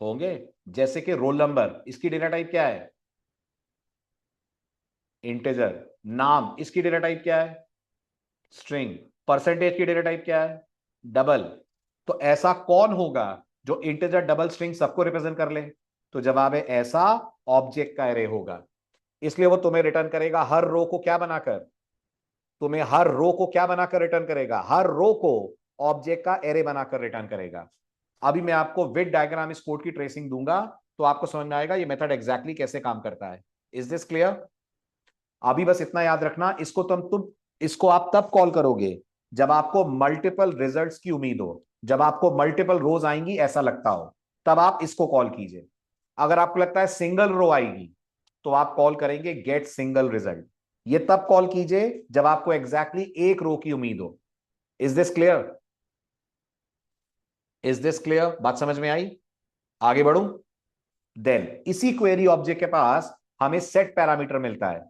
होंगे। जैसे कि रोल नंबर, इसकी डेटा टाइप क्या है? इंटीजर। नाम, इसकी डेटा टाइप क्या है? स्ट्रिंग। परसेंटेज की डेटा टाइप क्या है? डबल। तो ऐसा कौन होगा जो इंटीजर डबल स्ट्रिंग सबको रिप्रेजेंट कर ले? तो जवाब है ऐसा ऑब्जेक्ट का एरे होगा। इसलिए वो तुम्हें रिटर्न करेगा हर रो को क्या बनाकर, तुम्हें हर रो को क्या बनाकर रिटर्न करेगा? हर रो को ऑब्जेक्ट का एरे बनाकर रिटर्न करेगा। अभी मैं आपको विद डायग्राम इस कोड की ट्रेसिंग दूंगा तो आपको समझ में आएगा ये मेथड एग्जैक्टली कैसे काम करता है। Is this clear? अभी बस इतना याद रखना, इसको तुम इसको आप तब कॉल करोगे जब आपको मल्टीपल रिजल्ट्स की उम्मीद हो, जब आपको मल्टीपल रोज आएंगी ऐसा लगता हो, तब आप इसको कॉल कीजिए। अगर आपको लगता है सिंगल रो आएगी तो आप कॉल करेंगे गेट सिंगल रिजल्ट। ये तब कॉल कीजिए जब आपको एग्जैक्टली एक रो की उम्मीद हो। Is this clear? Is this clear? बात समझ में आई? आगे बढ़ूं? देन इसी क्वेरी ऑब्जेक्ट के पास हमें सेट पैरामीटर मिलता है।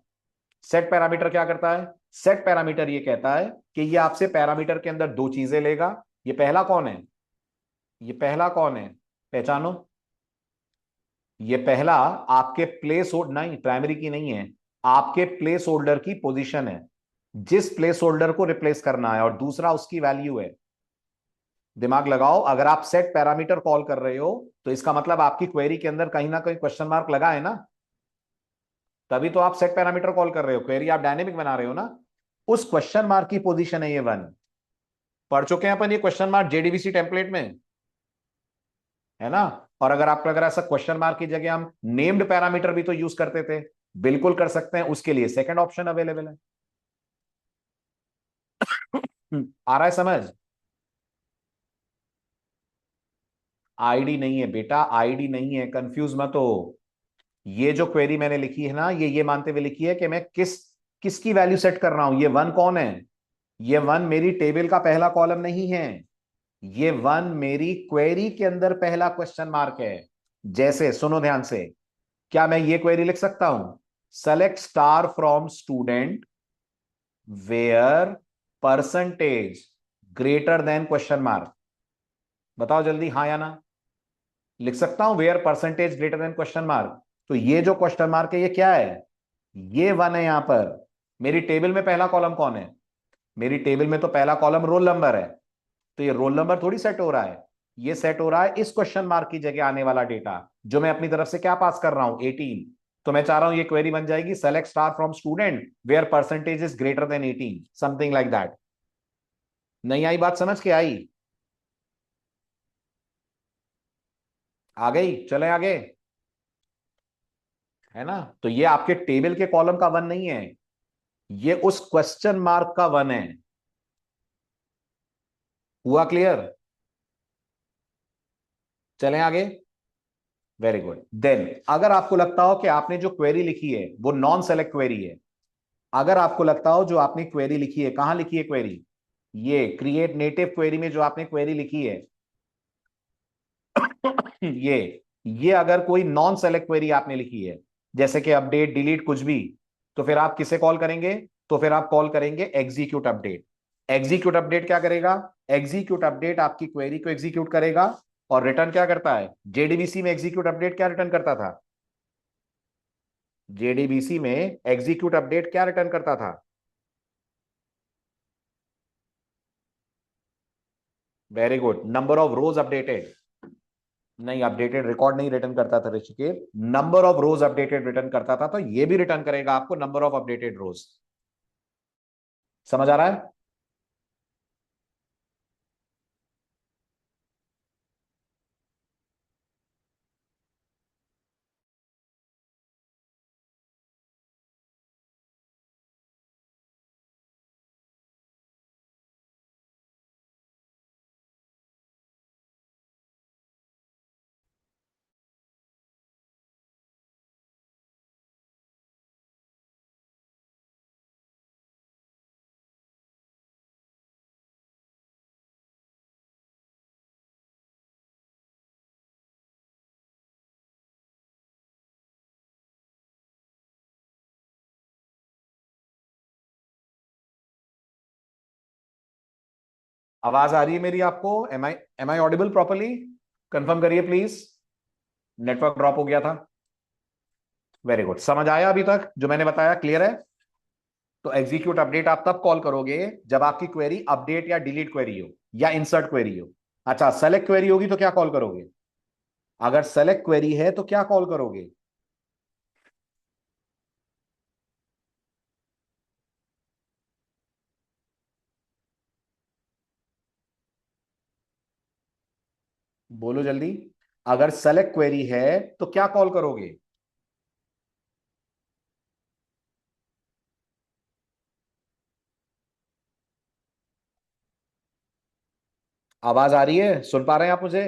सेट पैरामीटर क्या करता है? सेट पैरामीटर ये कहता है कि ये आपसे पैरामीटर के अंदर दो चीजें लेगा। ये पहला कौन है? ये पहला कौन है, पहचानो। ये पहला आपके प्लेस होल्डर, नहीं प्राइमरी की नहीं है, आपके प्लेस होल्डर की पोजीशन है, जिस प्लेस होल्डर को रिप्लेस करना है, और दूसरा उसकी वैल्यू है। दिमाग लगाओ, अगर आप सेट पैरामीटर कॉल कर रहे हो तो इसका मतलब आपकी क्वेरी के अंदर कहीं ना कहीं क्वेश्चन मार्क लगा है ना, तभी तो आप सेट पैरामीटर कॉल कर रहे हो, क्वेरी आप डायनेमिक बना रहे हो ना। उस क्वेश्चन मार्क की पोजीशन है ये 1। पढ़ चुके हैं अपन ये क्वेश्चन मार्क जेडीबीसी टेम्पलेट में, है ना। और अगर आपको अगर ऐसा क्वेश्चन मार्क की जगह हम नेम्ड पैरामीटर भी तो यूज करते थे, बिल्कुल कर सकते हैं, उसके लिए सेकंड ऑप्शन अवेलेबल है। आ रहा है समझ। आईडी नहीं है बेटा, आईडी नहीं है, कंफ्यूज मत हो। ये जो क्वेरी मैंने लिखी है ना, ये मानते हुए लिखी है कि मैं किसकी वैल्यू सेट कर रहा हूं। ये 1 कौन है, ये 1 मेरी टेबल का पहला कॉलम नहीं है, ये 1 मेरी क्वेरी के अंदर पहला क्वेश्चन मार्क है। जैसे सुनो ध्यान से, क्या मैं ये क्वेरी लिख सकता हूं, select star from student where percentage greater than question mark. बताओ जल्दी, हाँ या ना। लिख सकता हूं where percentage greater than question mark. तो ये जो क्वेश्चन मार्क है ये क्या है, ये 1 है यहां पर। मेरी टेबल में पहला कॉलम कौन है, मेरी टेबल में तो पहला कॉलम रोल नंबर है, तो ये रोल नंबर थोड़ी सेट हो रहा है, ये सेट हो रहा है इस क्वेश्चन मार्क की जगह आने वाला डेटा, जो मैं अपनी तरफ से क्या पास कर रहा हूं, 18। तो मैं चाह रहा हूं ये क्वेरी बन जाएगी, select star from student where percentage is greater than 18, something like that. नहीं आई बात समझ के, आई आ गई, चले आगे, है ना। तो ये आपके टेबल के कॉलम का 1 नहीं है, ये उस क्वेश्चन मार्क का 1 है। हुआ क्लियर, चलें आगे। Very good. देन अगर आपको लगता हो कि आपने जो क्वेरी लिखी है वो नॉन सेलेक्ट क्वेरी है, अगर आपको लगता हो जो आपने क्वेरी लिखी है, कहां लिखी है क्वेरी, ये क्रिएट नेटिव क्वेरी में जो आपने क्वेरी लिखी है, ये अगर कोई नॉन सेलेक्ट क्वेरी आपने लिखी है, जैसे कि अपडेट डिलीट कुछ भी, तो फिर आप किसे कॉल करेंगे, तो फिर आप कॉल करेंगे एग्जीक्यूट अपडेट। एग्जीक्यूट अपडेट क्या करेगा, एग्जीक्यूट अपडेट आपकी क्वेरी को एग्जीक्यूट करेगा और रिटर्न क्या करता है। जेडीबीसी में एग्जीक्यूट अपडेट क्या रिटर्न करता था, जेडीबीसी में एग्जीक्यूट अपडेट क्या रिटर्न करता था, very good, number of rose updated. नहीं, अपडेटेड रिकॉर्ड नहीं रिटर्न करता था Rishikesh, number of rose updated return करता था, तो ये भी रिटर्न करेगा आपको नंबर ऑफ अपडेटेड रोज। समझ आ रहा है। आवाज आ रही है मेरी आपको, am I audible properly, confirm करिए प्लीज, नेटवर्क ड्रॉप हो गया था। वेरी गुड, समझ आया अभी तक जो मैंने बताया, क्लियर है। तो एग्जीक्यूट अपडेट आप तब कॉल करोगे जब आपकी क्वेरी अपडेट या डिलीट क्वेरी हो या इंसर्ट क्वेरी हो। अच्छा, सेलेक्ट क्वेरी होगी तो क्या कॉल करोगे, अगर सेलेक्ट क्वेरी है तो क्या कॉल करोगे, बोलो जल्दी। अगर सेलेक्ट क्वेरी है तो क्या कॉल करोगे, आवाज आ रही है, सुन पा रहे हैं आप मुझे।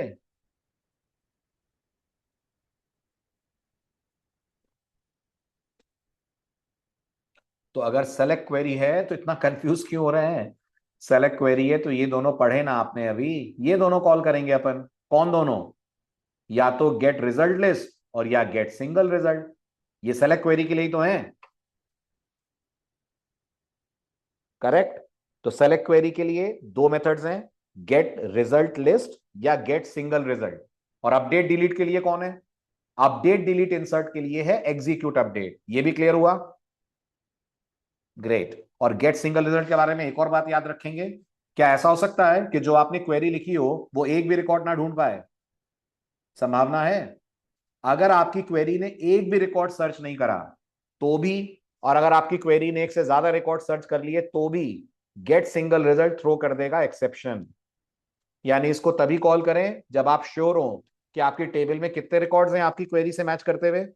तो अगर सेलेक्ट क्वेरी है तो इतना कंफ्यूज क्यों हो रहे हैं, सेलेक्ट क्वेरी है तो ये दोनों पढ़े ना आपने अभी, ये दोनों कॉल करेंगे अपन। कौन दोनों, या तो गेट रिजल्ट लिस्ट और या गेट सिंगल रिजल्ट, ये सेलेक्ट क्वेरी के लिए ही तो है, करेक्ट। तो सेलेक्ट क्वेरी के लिए दो मेथड्स हैं, गेट रिजल्ट लिस्ट या गेट सिंगल रिजल्ट। और अपडेट डिलीट के लिए कौन है? अपडेट डिलीट इंसर्ट के लिए है एग्जीक्यूट अपडेट। ये भी क्लियर हुआ? ग्रेट। और गेट सिंगल रिजल्ट के बारे में एक और बात याद रखेंगे, क्या ऐसा हो सकता है कि जो आपने क्वेरी लिखी हो वो एक भी रिकॉर्ड ना ढूंढ पाए? संभावना है। अगर आपकी क्वेरी ने एक भी रिकॉर्ड सर्च नहीं करा तो भी, और अगर आपकी क्वेरी ने एक से ज्यादा रिकॉर्ड सर्च कर लिए तो भी, गेट सिंगल रिजल्ट थ्रो कर देगा एक्सेप्शन। यानी इसको तभी कॉल करें जब आप श्योर हो कि आपकी टेबल में कितने रिकॉर्ड्स हैं आपकी क्वेरी से मैच करते हुए।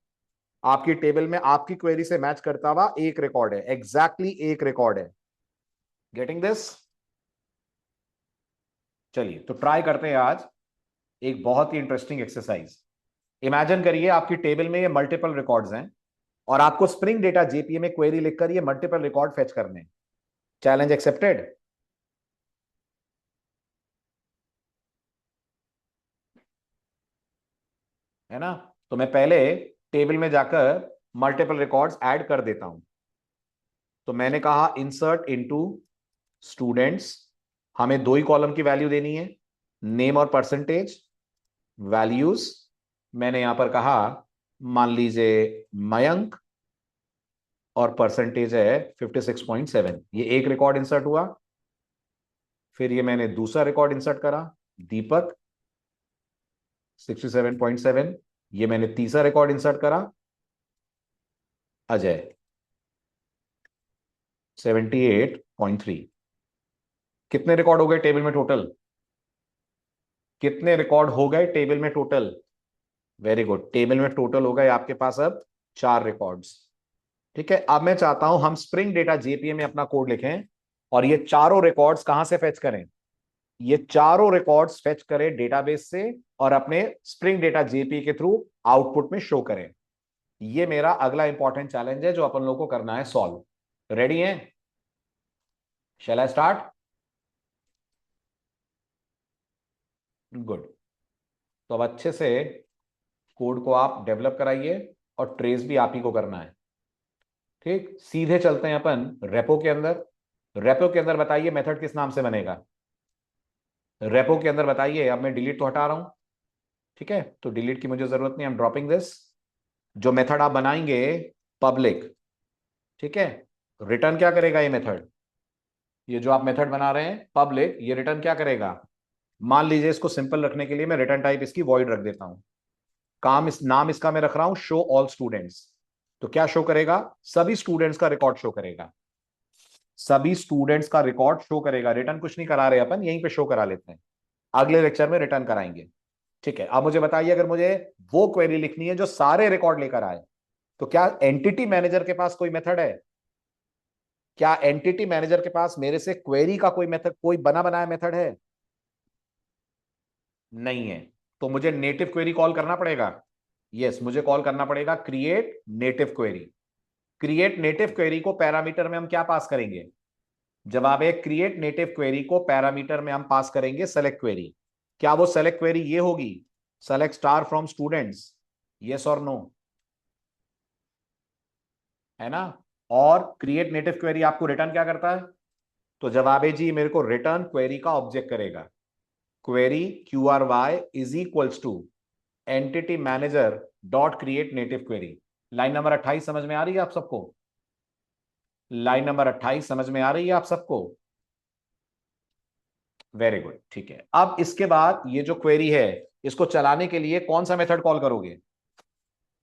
आपकी टेबल में आपकी क्वेरी से मैच करता हुआ एक रिकॉर्ड है, एग्जैक्टली एक रिकॉर्ड है। Getting this? चलिए तो ट्राई करते हैं आज एक बहुत ही इंटरेस्टिंग एक्सरसाइज। इमेजिन करिए आपकी टेबल में ये मल्टीपल रिकॉर्ड्स हैं और आपको स्प्रिंग डेटा जेपीए में क्वेरी लिखकर ये मल्टीपल रिकॉर्ड फेच करने। Challenge accepted? है ना? तो मैं पहले टेबल में जाकर मल्टीपल रिकॉर्ड्स ऐड कर देता हूं। तो मैंने कहा इंसर्ट इनटू स्टूडेंट्स, हमें दो ही कॉलम की वैल्यू देनी है, नेम और परसेंटेज। वैल्यूज मैंने यहां पर कहा मान लीजिए मयंक, और परसेंटेज है 56.7। ये एक रिकॉर्ड इंसर्ट हुआ। फिर ये मैंने दूसरा रिकॉर्ड इंसर्ट करा, दीपक 67.7। ये मैंने तीसरा रिकॉर्ड इंसर्ट करा, अजय 78.3। कितने रिकॉर्ड हो गए टेबल में टोटल? कितने रिकॉर्ड हो गए टेबल में टोटल? वेरी गुड, टेबल में टोटल हो गए आपके पास अब 4 रिकॉर्ड्स। ठीक है, अब मैं चाहता हूं हम स्प्रिंग डेटा जेपीए में अपना कोड लिखें और ये चारों रिकॉर्ड्स कहां से फेच करें? ये चारों रिकॉर्ड्स फेच करें डेटाबेस से और अपने स्प्रिंग डेटा जेपीए के थ्रू आउटपुट में शो करें। ये मेरा अगला इंपॉर्टेंट चैलेंज है जो अपन लोगों को करना है सॉल्व। रेडी हैं? शैल आई स्टार्ट? गुड। तो अब अच्छे से कोड को आप डेवलप कराइए और ट्रेस भी आप ही को करना है। ठीक, सीधे चलते हैं अपन रेपो के अंदर। रेपो के अंदर बताइए मेथड किस नाम से बनेगा? रेपो के अंदर बताइए। अब मैं डिलीट तो हटा रहा हूं, ठीक है, तो डिलीट की मुझे जरूरत नहीं, आई एम ड्रॉपिंग दिस। जो मेथड आप बनाएंगे पब्लिक, ठीक है, रिटर्न क्या करेगा ये मेथड? ये जो आप मेथड बना रहे हैं पब्लिक, ये रिटर्न क्या करेगा? मान लीजिए इसको सिंपल रखने के लिए मैं रिटर्न टाइप इसकी वॉइड रख देता हूं। काम इस नाम इसका मैं रख रहा हूं शो ऑल स्टूडेंट्स। तो क्या शो करेगा? सभी स्टूडेंट्स का रिकॉर्ड शो करेगा। सभी स्टूडेंट्स का रिकॉर्ड शो करेगा। रिटर्न कुछ नहीं करा रहे अपन, यहीं पे शो करा लेते हैं, अगले लेक्चर में रिटर्न कराएंगे। ठीक है, अब मुझे बताइए अगर मुझे वो क्वेरी लिखनी है जो सारे रिकॉर्ड लेकर आए, तो क्या एंटिटी मैनेजर के पास कोई मेथड है? क्या एंटिटी मैनेजर के पास मेरे से क्वेरी का कोई मेथड, कोई बना बनाया मेथड है? नहीं है। तो मुझे नेटिव क्वेरी कॉल करना पड़ेगा। यस, मुझे कॉल करना पड़ेगा create native query. Create native query को पैरामीटर में हम क्या पास करेंगे? जवाब है क्रिएट नेटिव क्वेरी को पैरामीटर में हम पास करेंगे सेलेक्ट क्वेरी। क्या वो सेलेक्ट क्वेरी ये होगी, select star from students? Yes और नो? है ना? और क्रिएट नेटिव क्वेरी आपको रिटर्न क्या करता है? तो जवाब है जी मेरे को रिटर्न क्वेरी का ऑब्जेक्ट करेगा। Query Q R Y is equals to entity manager dot create native query. Line number 28 समझ में आ रही है आप सबको? लाइन नंबर 28 समझ में आ रही है आप सबको? वेरी गुड, ठीक है। अब इसके बाद ये जो क्वेरी है इसको चलाने के लिए कौन सा मेथड कॉल करोगे?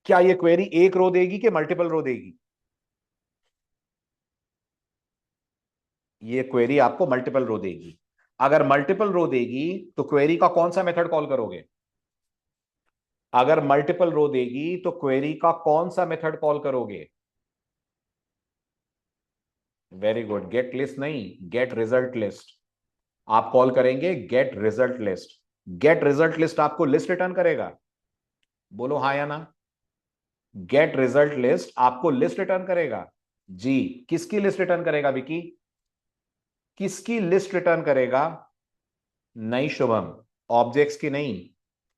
क्या ये क्वेरी एक रो देगी कि मल्टीपल रो देगी? ये क्वेरी आपको मल्टीपल रो देगी। अगर मल्टीपल रो देगी तो क्वेरी का कौन सा मेथड कॉल करोगे? अगर मल्टीपल रो देगी तो क्वेरी का कौन सा मेथड कॉल करोगे? वेरी गुड, गेट लिस्ट नहीं, गेट रिजल्ट लिस्ट। आप कॉल करेंगे get result list. Get result list आपको लिस्ट रिटर्न करेगा? बोलो हाँ या ना। गेट रिजल्ट लिस्ट आपको लिस्ट रिटर्न करेगा जी। किसकी लिस्ट रिटर्न करेगा विकी? किसकी लिस्ट रिटर्न करेगा? नहीं शुभम, ऑब्जेक्ट्स की नहीं,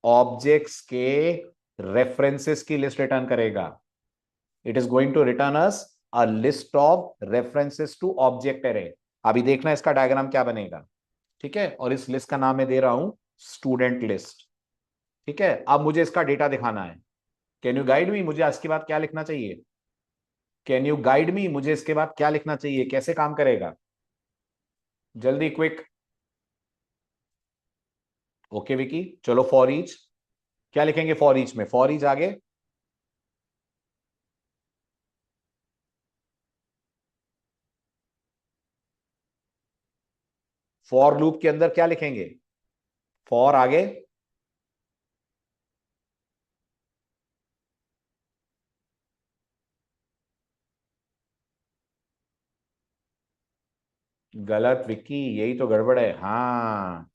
ऑब्जेक्ट्स के रेफरेंसेस की लिस्ट रिटर्न करेगा। It is going to return us a list of references to object array. अभी देखना इसका डायग्राम क्या बनेगा, ठीक है। और इस लिस्ट का नाम मैं दे रहा हूं स्टूडेंट लिस्ट। ठीक है, अब मुझे इसका डेटा दिखाना है। कैन यू गाइड मी, मुझे इसके बाद क्या लिखना चाहिए? कैन यू गाइड मी, मुझे इसके बाद क्या लिखना चाहिए, कैसे काम करेगा? जल्दी, क्विक। ओके विकी, चलो फॉर ईच क्या लिखेंगे? फॉर ईच में, फॉर ईच आगे फॉर लूप के अंदर क्या लिखेंगे? फॉर आगे गलत विक्की, यही तो गड़बड़ है। हाँ,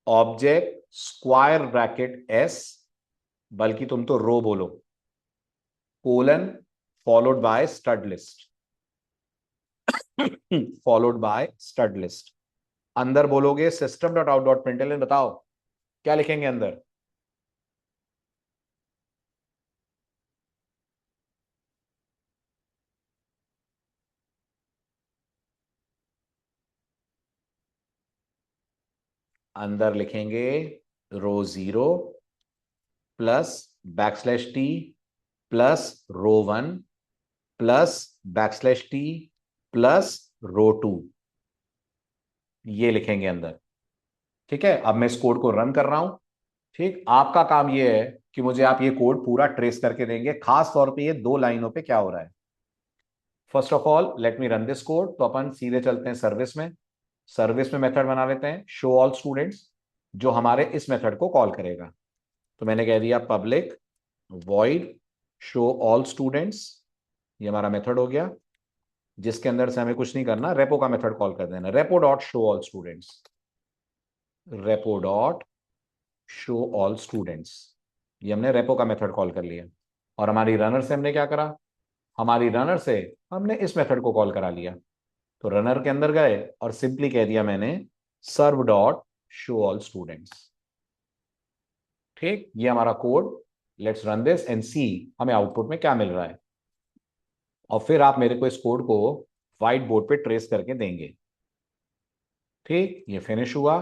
ऑब्जेक्ट स्क्वायर ब्रैकेट एस, बल्कि तुम तो रो बोलो, colon followed by stud list, followed by stud list. अंदर बोलोगे system dot out dot println, बताओ क्या लिखेंगे अंदर? अंदर लिखेंगे रो 0 प्लस बैकस्लैश टी प्लस रो 1 प्लस बैकस्लैश टी प्लस रो 2, ये लिखेंगे अंदर। ठीक है, अब मैं इस कोड को रन कर रहा हूं। ठीक, आपका काम ये है कि मुझे आप ये कोड पूरा ट्रेस करके देंगे, खास तौर पे ये 2 लाइनों पे क्या हो रहा है। First of all let me run this code. तो अपन सीधे चलते हैं सर्विस में। सर्विस में मेथड बना लेते हैं शो ऑल स्टूडेंट्स, जो हमारे इस मेथड को कॉल करेगा। तो मैंने कह दिया public void show all students, ये हमारा मेथड हो गया, जिसके अंदर से हमें कुछ नहीं करना, रेपो का मेथड कॉल कर देना, repo dot show all students, repo dot show all students. ये हमने रेपो का मेथड कॉल कर लिया। और हमारी रनर से हमने क्या करा? हमारी रनर से हमने इस मेथड को कॉल करा लिया। तो रनर के अंदर गए और सिंपली कह दिया मैंने serv dot show all students. ठीक, ये हमारा code. Let's run this and see हमें आउटपुट में क्या मिल रहा है, और फिर आप मेरे को इस कोड को व्हाइट बोर्ड पे ट्रेस करके देंगे। ठीक, ये फिनिश हुआ।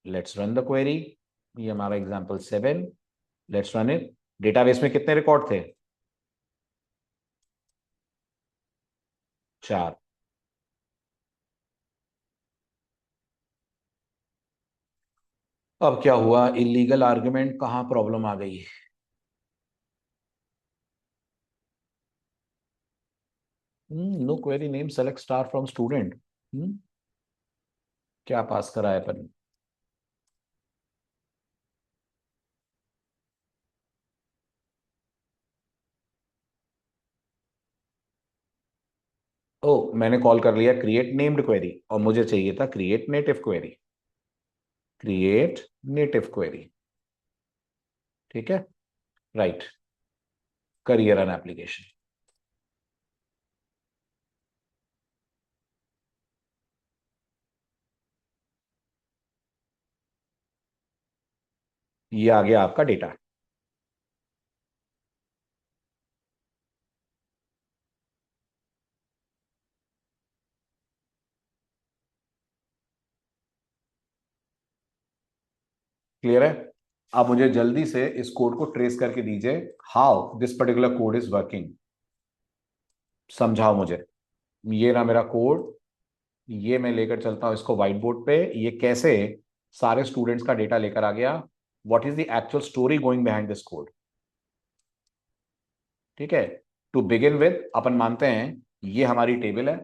Let's run the query. ये हमारा example 7, let's run it. Database में कितने रिकॉर्ड थे? 4। अब क्या हुआ? इलीगल आर्गुमेंट, कहां प्रॉब्लम आ गई? No query name select star from student. क्या पास करा है अपन? ओ, मैंने कॉल कर लिया क्रिएट नेम्ड क्वेरी, और मुझे चाहिए था create native query. Create native query. ठीक है, राइट, करिए रन एप्लीकेशन। ये आ गया आपका डेटा। क्लियर है? अब मुझे जल्दी से इस कोड को ट्रेस करके दीजिए, how this particular code is working. समझाओ मुझे। ये रहा मेरा कोड, ये मैं लेकर चलता हूं इसको व्हाइट बोर्ड पे। ये कैसे सारे स्टूडेंट्स का डेटा लेकर आ गया? What is the actual story going behind this code? ठीक है, टू बिगिन विद अपन मानते हैं ये हमारी टेबल है,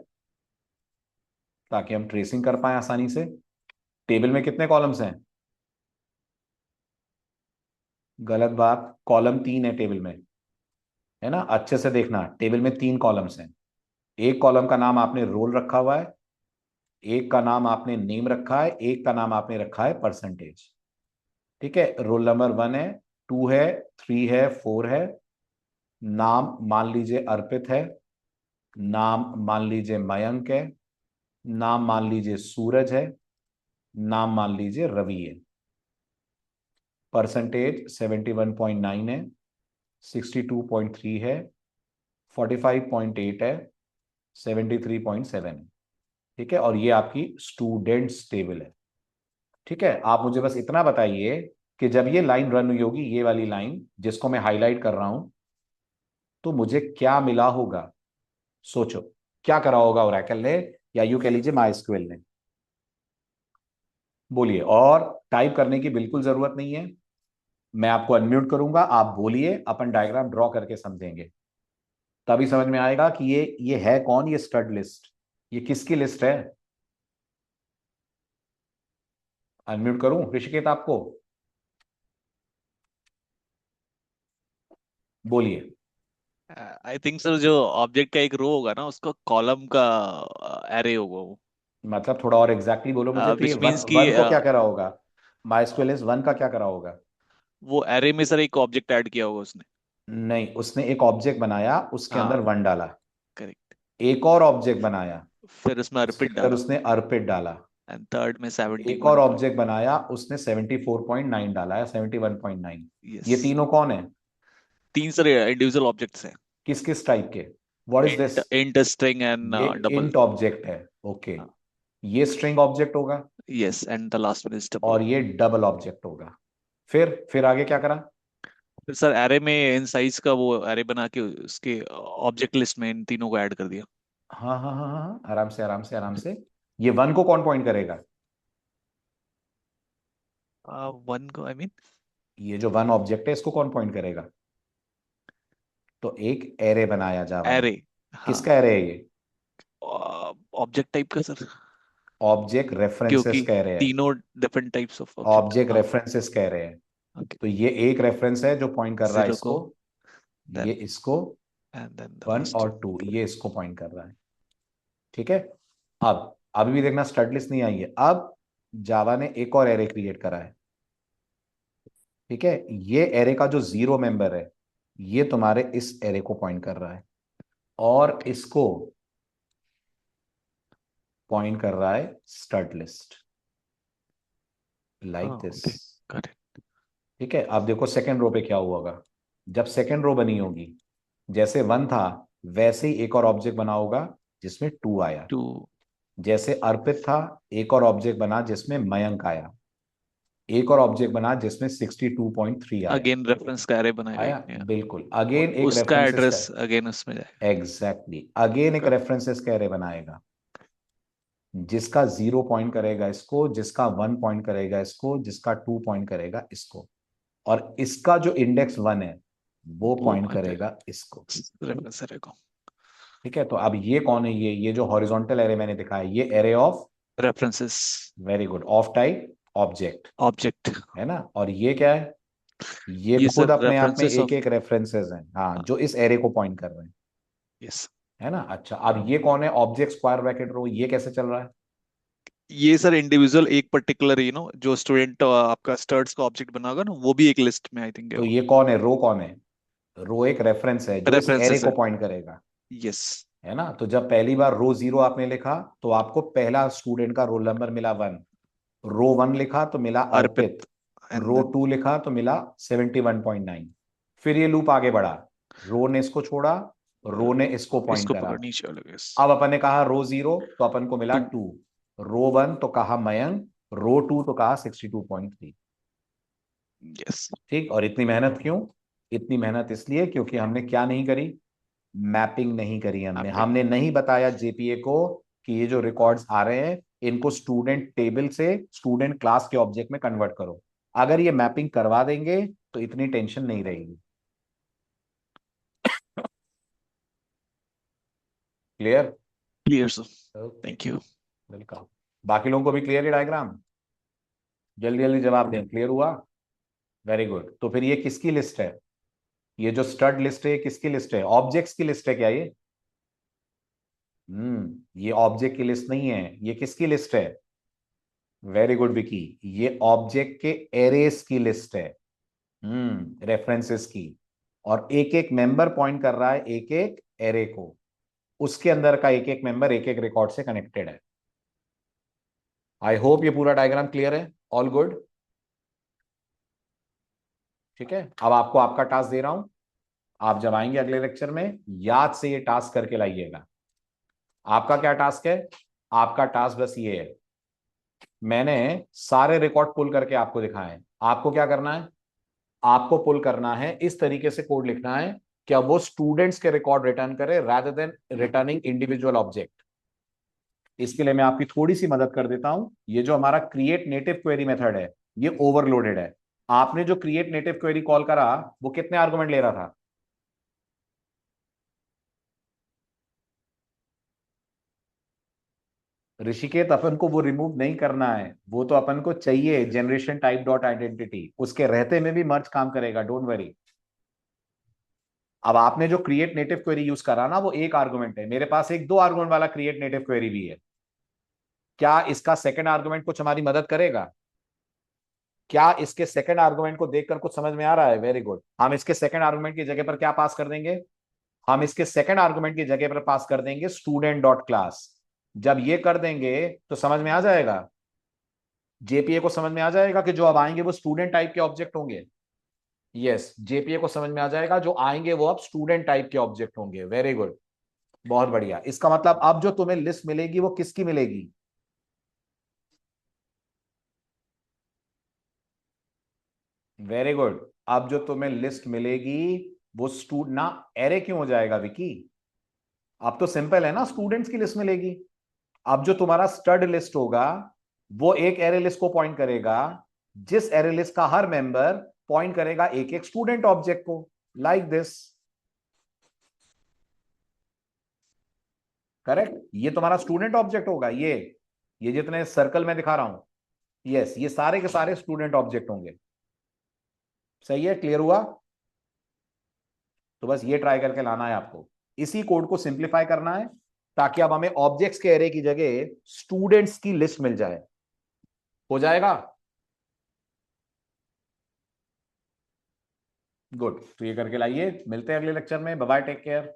ताकि हम ट्रेसिंग कर पाए आसानी से। टेबल में कितने कॉलम्स हैं? गलत बात, कॉलम 3 है टेबल में, है ना? अच्छे से देखना, टेबल में 3 कॉलम्स हैं। एक कॉलम का नाम आपने रोल रखा हुआ है, एक का नाम आपने नेम रखा है, एक का नाम आपने रखा है परसेंटेज। ठीक है, रोल नंबर 1 है, 2 है, 3 है, 4 है। नाम मान लीजिए अर्पित है, नाम मान लीजिए मयंक है, नाम मान लीजिए सूरज है, नाम मान लीजिए रवि है। परसेंटेज 71.9 है, 62.3 है, 45.8 है, 73.7 है। ठीक है, और ये आपकी स्टूडेंट्स टेबल है। ठीक है, आप मुझे बस इतना बताइए कि जब ये लाइन रन हुई होगी, ये वाली लाइन जिसको मैं हाईलाइट कर रहा हूं, तो मुझे क्या मिला होगा? सोचो, क्या करा होगा ओरेकल ने, या यूं कह लीजिए माइस्क्वेल ने। बोलिए, और टाइप करने की बिल्कुल जरूरत नहीं है, मैं आपको अनम्यूट करूंगा, आप बोलिए, अपन डायग्राम ड्रॉ करके समझेंगे, तभी समझ में आएगा कि ये है कौन, ये स्टड लिस्ट, ये किसकी लिस्ट है। अनम्यूट करूं ऋषिकेत आपको? बोलिए। आई थिंक सर जो ऑब्जेक्ट का एक रो होगा ना, उसको कॉलम का एरे होगा वो। मतलब थोड़ा और एग्जैक्टली बोलो मुझे, तो ये विच वन मीन्स कि वन को क्या करा होगा? माइस्क्वेल इज वन का क्या करा होगा? वो एरे में सर एक ऑब्जेक्ट ऐड किया होगा उसने। नहीं, उसने एक ऑब्जेक्ट बनाया, उसके अंदर हाँ, वन डाला, करेक्ट। एक और ऑब्जेक्ट बनाया, फिर उसमें उसके अर्पित अंदर डाला, उसने अर्पित डाला, एंड थर्ड में एक और 71 पॉइंट। ऑब्जेक्ट बनाया, उसने 74.9 डाला है, 71.9। यस। ये तीनों कौन है? तीन सर इंडिविजुअल ऑब्जेक्ट्स हैं। किस किस टाइप के? What is this? Int string and ये डबल। इंट ऑब्जेक्ट है, ओके। ये स्ट्रिंग ऑब्जेक्ट होगा, yes, and the last one is double. और ये डबल ऑब्जेक्ट होगा। फिर आगे क्या करा? फिर सर एरे में इन साइज का वो एरे बना के उसके ऑब्जेक्ट लिस्ट में इन तीनों को ऐड कर दिया। हाँ हाँ हाँ हाँ हाँ, आराम से आराम से आराम से। ये वन को कौन पॉइंट करेगा? वन को आई मीन ये जो वन ऑब्जेक्ट है, इसको कौन पॉइंट करेगा? तो एक एरे बनाया जावा ने। एरे। हाँ, किसका एरे है ये? ऑब्जेक्ट टाइप का सर। ऑब्जेक्ट रेफरेंसेस क्योंकि कह रहे हैं, तीनों different types of object. Object हाँ, रेफरेंसेस कह रहे हैं। ओके। तो ये एक रेफरेंस है जो पॉइंट कर रहा है जीरो को, इसको, ये देन इसको, and then the one last. और टू ये इसको पॉइंट कर रहा है। ठीक है, अब अभी भी देखना स्टड लिस्ट नहीं आई है, अब जावा ने एक और एरे क्रिएट करा है। ठीक है, ये एरे का जो जीरो मेंबर है, ये तुम्हारे इस एरे को पॉइंट कर रहा है, और इसको पॉइंट कर रहा है stud list, like this. Okay, got it. ठीक है, अब देखो सेकेंड रो पे क्या हुआ होगा। जब सेकेंड रो बनी होगी, जैसे वन था वैसे ही एक और ऑब्जेक्ट बना होगा जिसमें टू आया। टू। जैसे अर्पित था, एक और ऑब्जेक्ट बना जिसमें मयंक आया, एक और ऑब्जेक्ट बना जिसमें 62.3 आया। अगेन रेफरेंस का एरे बनाएगा आया, एक नया। बिल्कुल, अगेन एक उसका रेफरेंसेस का, एड्रेस अगेन उसमें जाएगा। एग्जैक्टली अगेन एक रेफरेंसेस का एरे बनाएगा, जिसका जीरो पॉइंट करेगा इसको, जिसका वन पॉइंट करेगा इसको, जिसका टू पॉइंट करेगा इसको, और इसका जो इंडेक्स वन है वो वो पॉइंट पॉइंट करेगा इसको। रेफरेंस एरे को। ठीक है, तो अब ये कौन है? ये जो हॉरिजॉन्टल एरे मैंने दिखाया, ये array of, references very good, of type object, object. है ना। और ये क्या है? ये ये खुद सर अपने आप में रेफरेंसेस एक ऑफ। एक रेफरेंसेस हैं, हाँ, जो इस एरे को पॉइंट कर रहे हैं, यस। है ना। अच्छा, अब ये कौन है? ऑब्जेक्ट स्क्वायर ब्रैकेट रो, ये कैसे चल रहा है? ये सर इंडिविजुअल एक पर्टिकुलर जो स्टूडेंट आपका स्टड्स का ऑब्जेक्ट बनाएगा ना, वो भी एक लिस्ट में आई थिंक है तो वो। ये कौन है? रो कौन है? रो एक रेफरेंस है जो इस एरे रेफरेंसेस को है। पॉइंट करेगा, यस। है ना। तो जब पहली बार रो जीरो आपने लिखा, तो आपको पहला स्टूडेंट का रोल नंबर मिला वन, रो वन लिखा तो मिला अर्पित, अर्पित, एंड रो देन टू लिखा तो मिला 71.9। फिर ये लूप आगे बढ़ा, रो ने इसको छोड़ा, रो ने इसको पॉइंट इसको करा। पकड़ नीचे वाले। यस। अब अपन ने कहा रो जीरो, तो अपन को मिला टू। टू, रो वन तो कहा मयंक, रो टू तो कहा 62.3। यस। ठीक, और इतनी मेहनत क्यों? इतनी मेहनत इसलिए क्योंकि हमने क्या नहीं करी? मैपिंग नहीं करी, हमने मैपिंग। हमने नहीं बताया जेपीए को कि ये जो रिकॉर्ड्स आ रहे हैं इनको स्टूडेंट टेबल से स्टूडेंट क्लास के ऑब्जेक्ट में कन्वर्ट करो। अगर ये मैपिंग करवा देंगे तो इतनी टेंशन नहीं रहेगी। Clear? Clear sir. Okay, thank you. Welcome. बाकी लोगों को भी क्लियर है डायग्राम? जल्दी जल्दी जवाब दें, क्लियर हुआ? Very good. तो फिर ये किसकी लिस्ट है? ये जो स्टड लिस्ट है ये किसकी लिस्ट है? ऑब्जेक्ट्स की लिस्ट है क्या ये? ये ऑब्जेक्ट की लिस्ट नहीं है, ये किसकी लिस्ट है? वेरी गुड विकी, ये ऑब्जेक्ट के एरेस की लिस्ट है, रेफरेंसेस की। और एक एक मेंबर पॉइंट कर रहा है एक एक एरे को, उसके अंदर का एक एक मेंबर एक एक रिकॉर्ड से कनेक्टेड है। आई होप ये पूरा डायग्राम क्लियर है, ऑल गुड। ठीक है, अब आपको आपका टास्क दे रहा हूं, आप जब आएंगे अगले लेक्चर में याद से ये टास्क करके लाइएगा। आपका क्या टास्क है? आपका टास्क बस ये है मैंने सारे रिकॉर्ड पुल करके आपको दिखाए। आपको क्या करना है, आपको पुल करना है, इस तरीके से कोड लिखना है कि अब वो स्टूडेंट्स के रिकॉर्ड रिटर्न करे rather than returning individual object. इसके लिए मैं आपकी थोड़ी सी मदद कर देता हूं। ये जो हमारा क्रिएट नेटिव क्वेरी मेथड है ये ओवरलोडेड है। आपने जो क्रिएट नेटिव क्वेरी कॉल करा वो कितने आर्गुमेंट ले रहा था? ऋषिकेत, अपन को वो रिमूव नहीं करना है, वो तो अपन को चाहिए जनरेशन टाइप डॉट आइडेंटिटी, उसके रहते में भी मर्ज काम करेगा, डोंट वरी। अब आपने जो क्रिएट नेटिव क्वेरी यूज करा ना वो एक आर्गुमेंट है, मेरे पास एक 2 आर्गुमेंट वाला क्रिएट नेटिव क्वेरी भी है। क्या इसका सेकंड आर्गुमेंट कुछ हमारी मदद करेगा? क्या इसके सेकंड आर्गुमेंट को देखकर कुछ समझ में आ रहा है? Very good. हम इसके सेकंड आर्गुमेंट की जगह पर क्या पास कर देंगे? हम इसके सेकंड आर्गुमेंट की जगह पर पास कर देंगे स्टूडेंट डॉट क्लास। जब ये कर देंगे तो समझ में आ जाएगा, जेपीए को समझ में आ जाएगा कि जो अब आएंगे वो स्टूडेंट टाइप के ऑब्जेक्ट होंगे। यस, जेपीए को समझ में आ जाएगा जो आएंगे वो अब स्टूडेंट टाइप के ऑब्जेक्ट होंगे। वेरी गुड, बहुत बढ़िया। इसका मतलब अब जो तुम्हें लिस्ट मिलेगी वो किसकी मिलेगी? Very good. अब जो तुम्हें लिस्ट मिलेगी वो ना एरे क्यों हो जाएगा विकी? अब तो सिंपल है ना, स्टूडेंट्स की लिस्ट मिलेगी। अब जो तुम्हारा स्टड लिस्ट होगा वो एक एरे लिस्ट को पॉइंट करेगा, जिस एरे लिस्ट का हर मेंबर पॉइंट करेगा एक एक स्टूडेंट ऑब्जेक्ट को, लाइक दिस। करेक्ट, ये तुम्हारा स्टूडेंट ऑब्जेक्ट होगा। ये जितने सर्कल में दिखा रहा हूं, यस, ये सारे के सारे स्टूडेंट ऑब्जेक्ट होंगे। सही है, क्लियर हुआ? तो बस ये ट्राई करके लाना है आपको, इसी कोड को सिंप्लीफाई करना है ताकि अब हमें ऑब्जेक्ट्स के एरे की जगह स्टूडेंट्स की लिस्ट मिल जाए। हो जाएगा? गुड, तो ये करके लाइए। मिलते हैं अगले लेक्चर में। Bye bye, take care.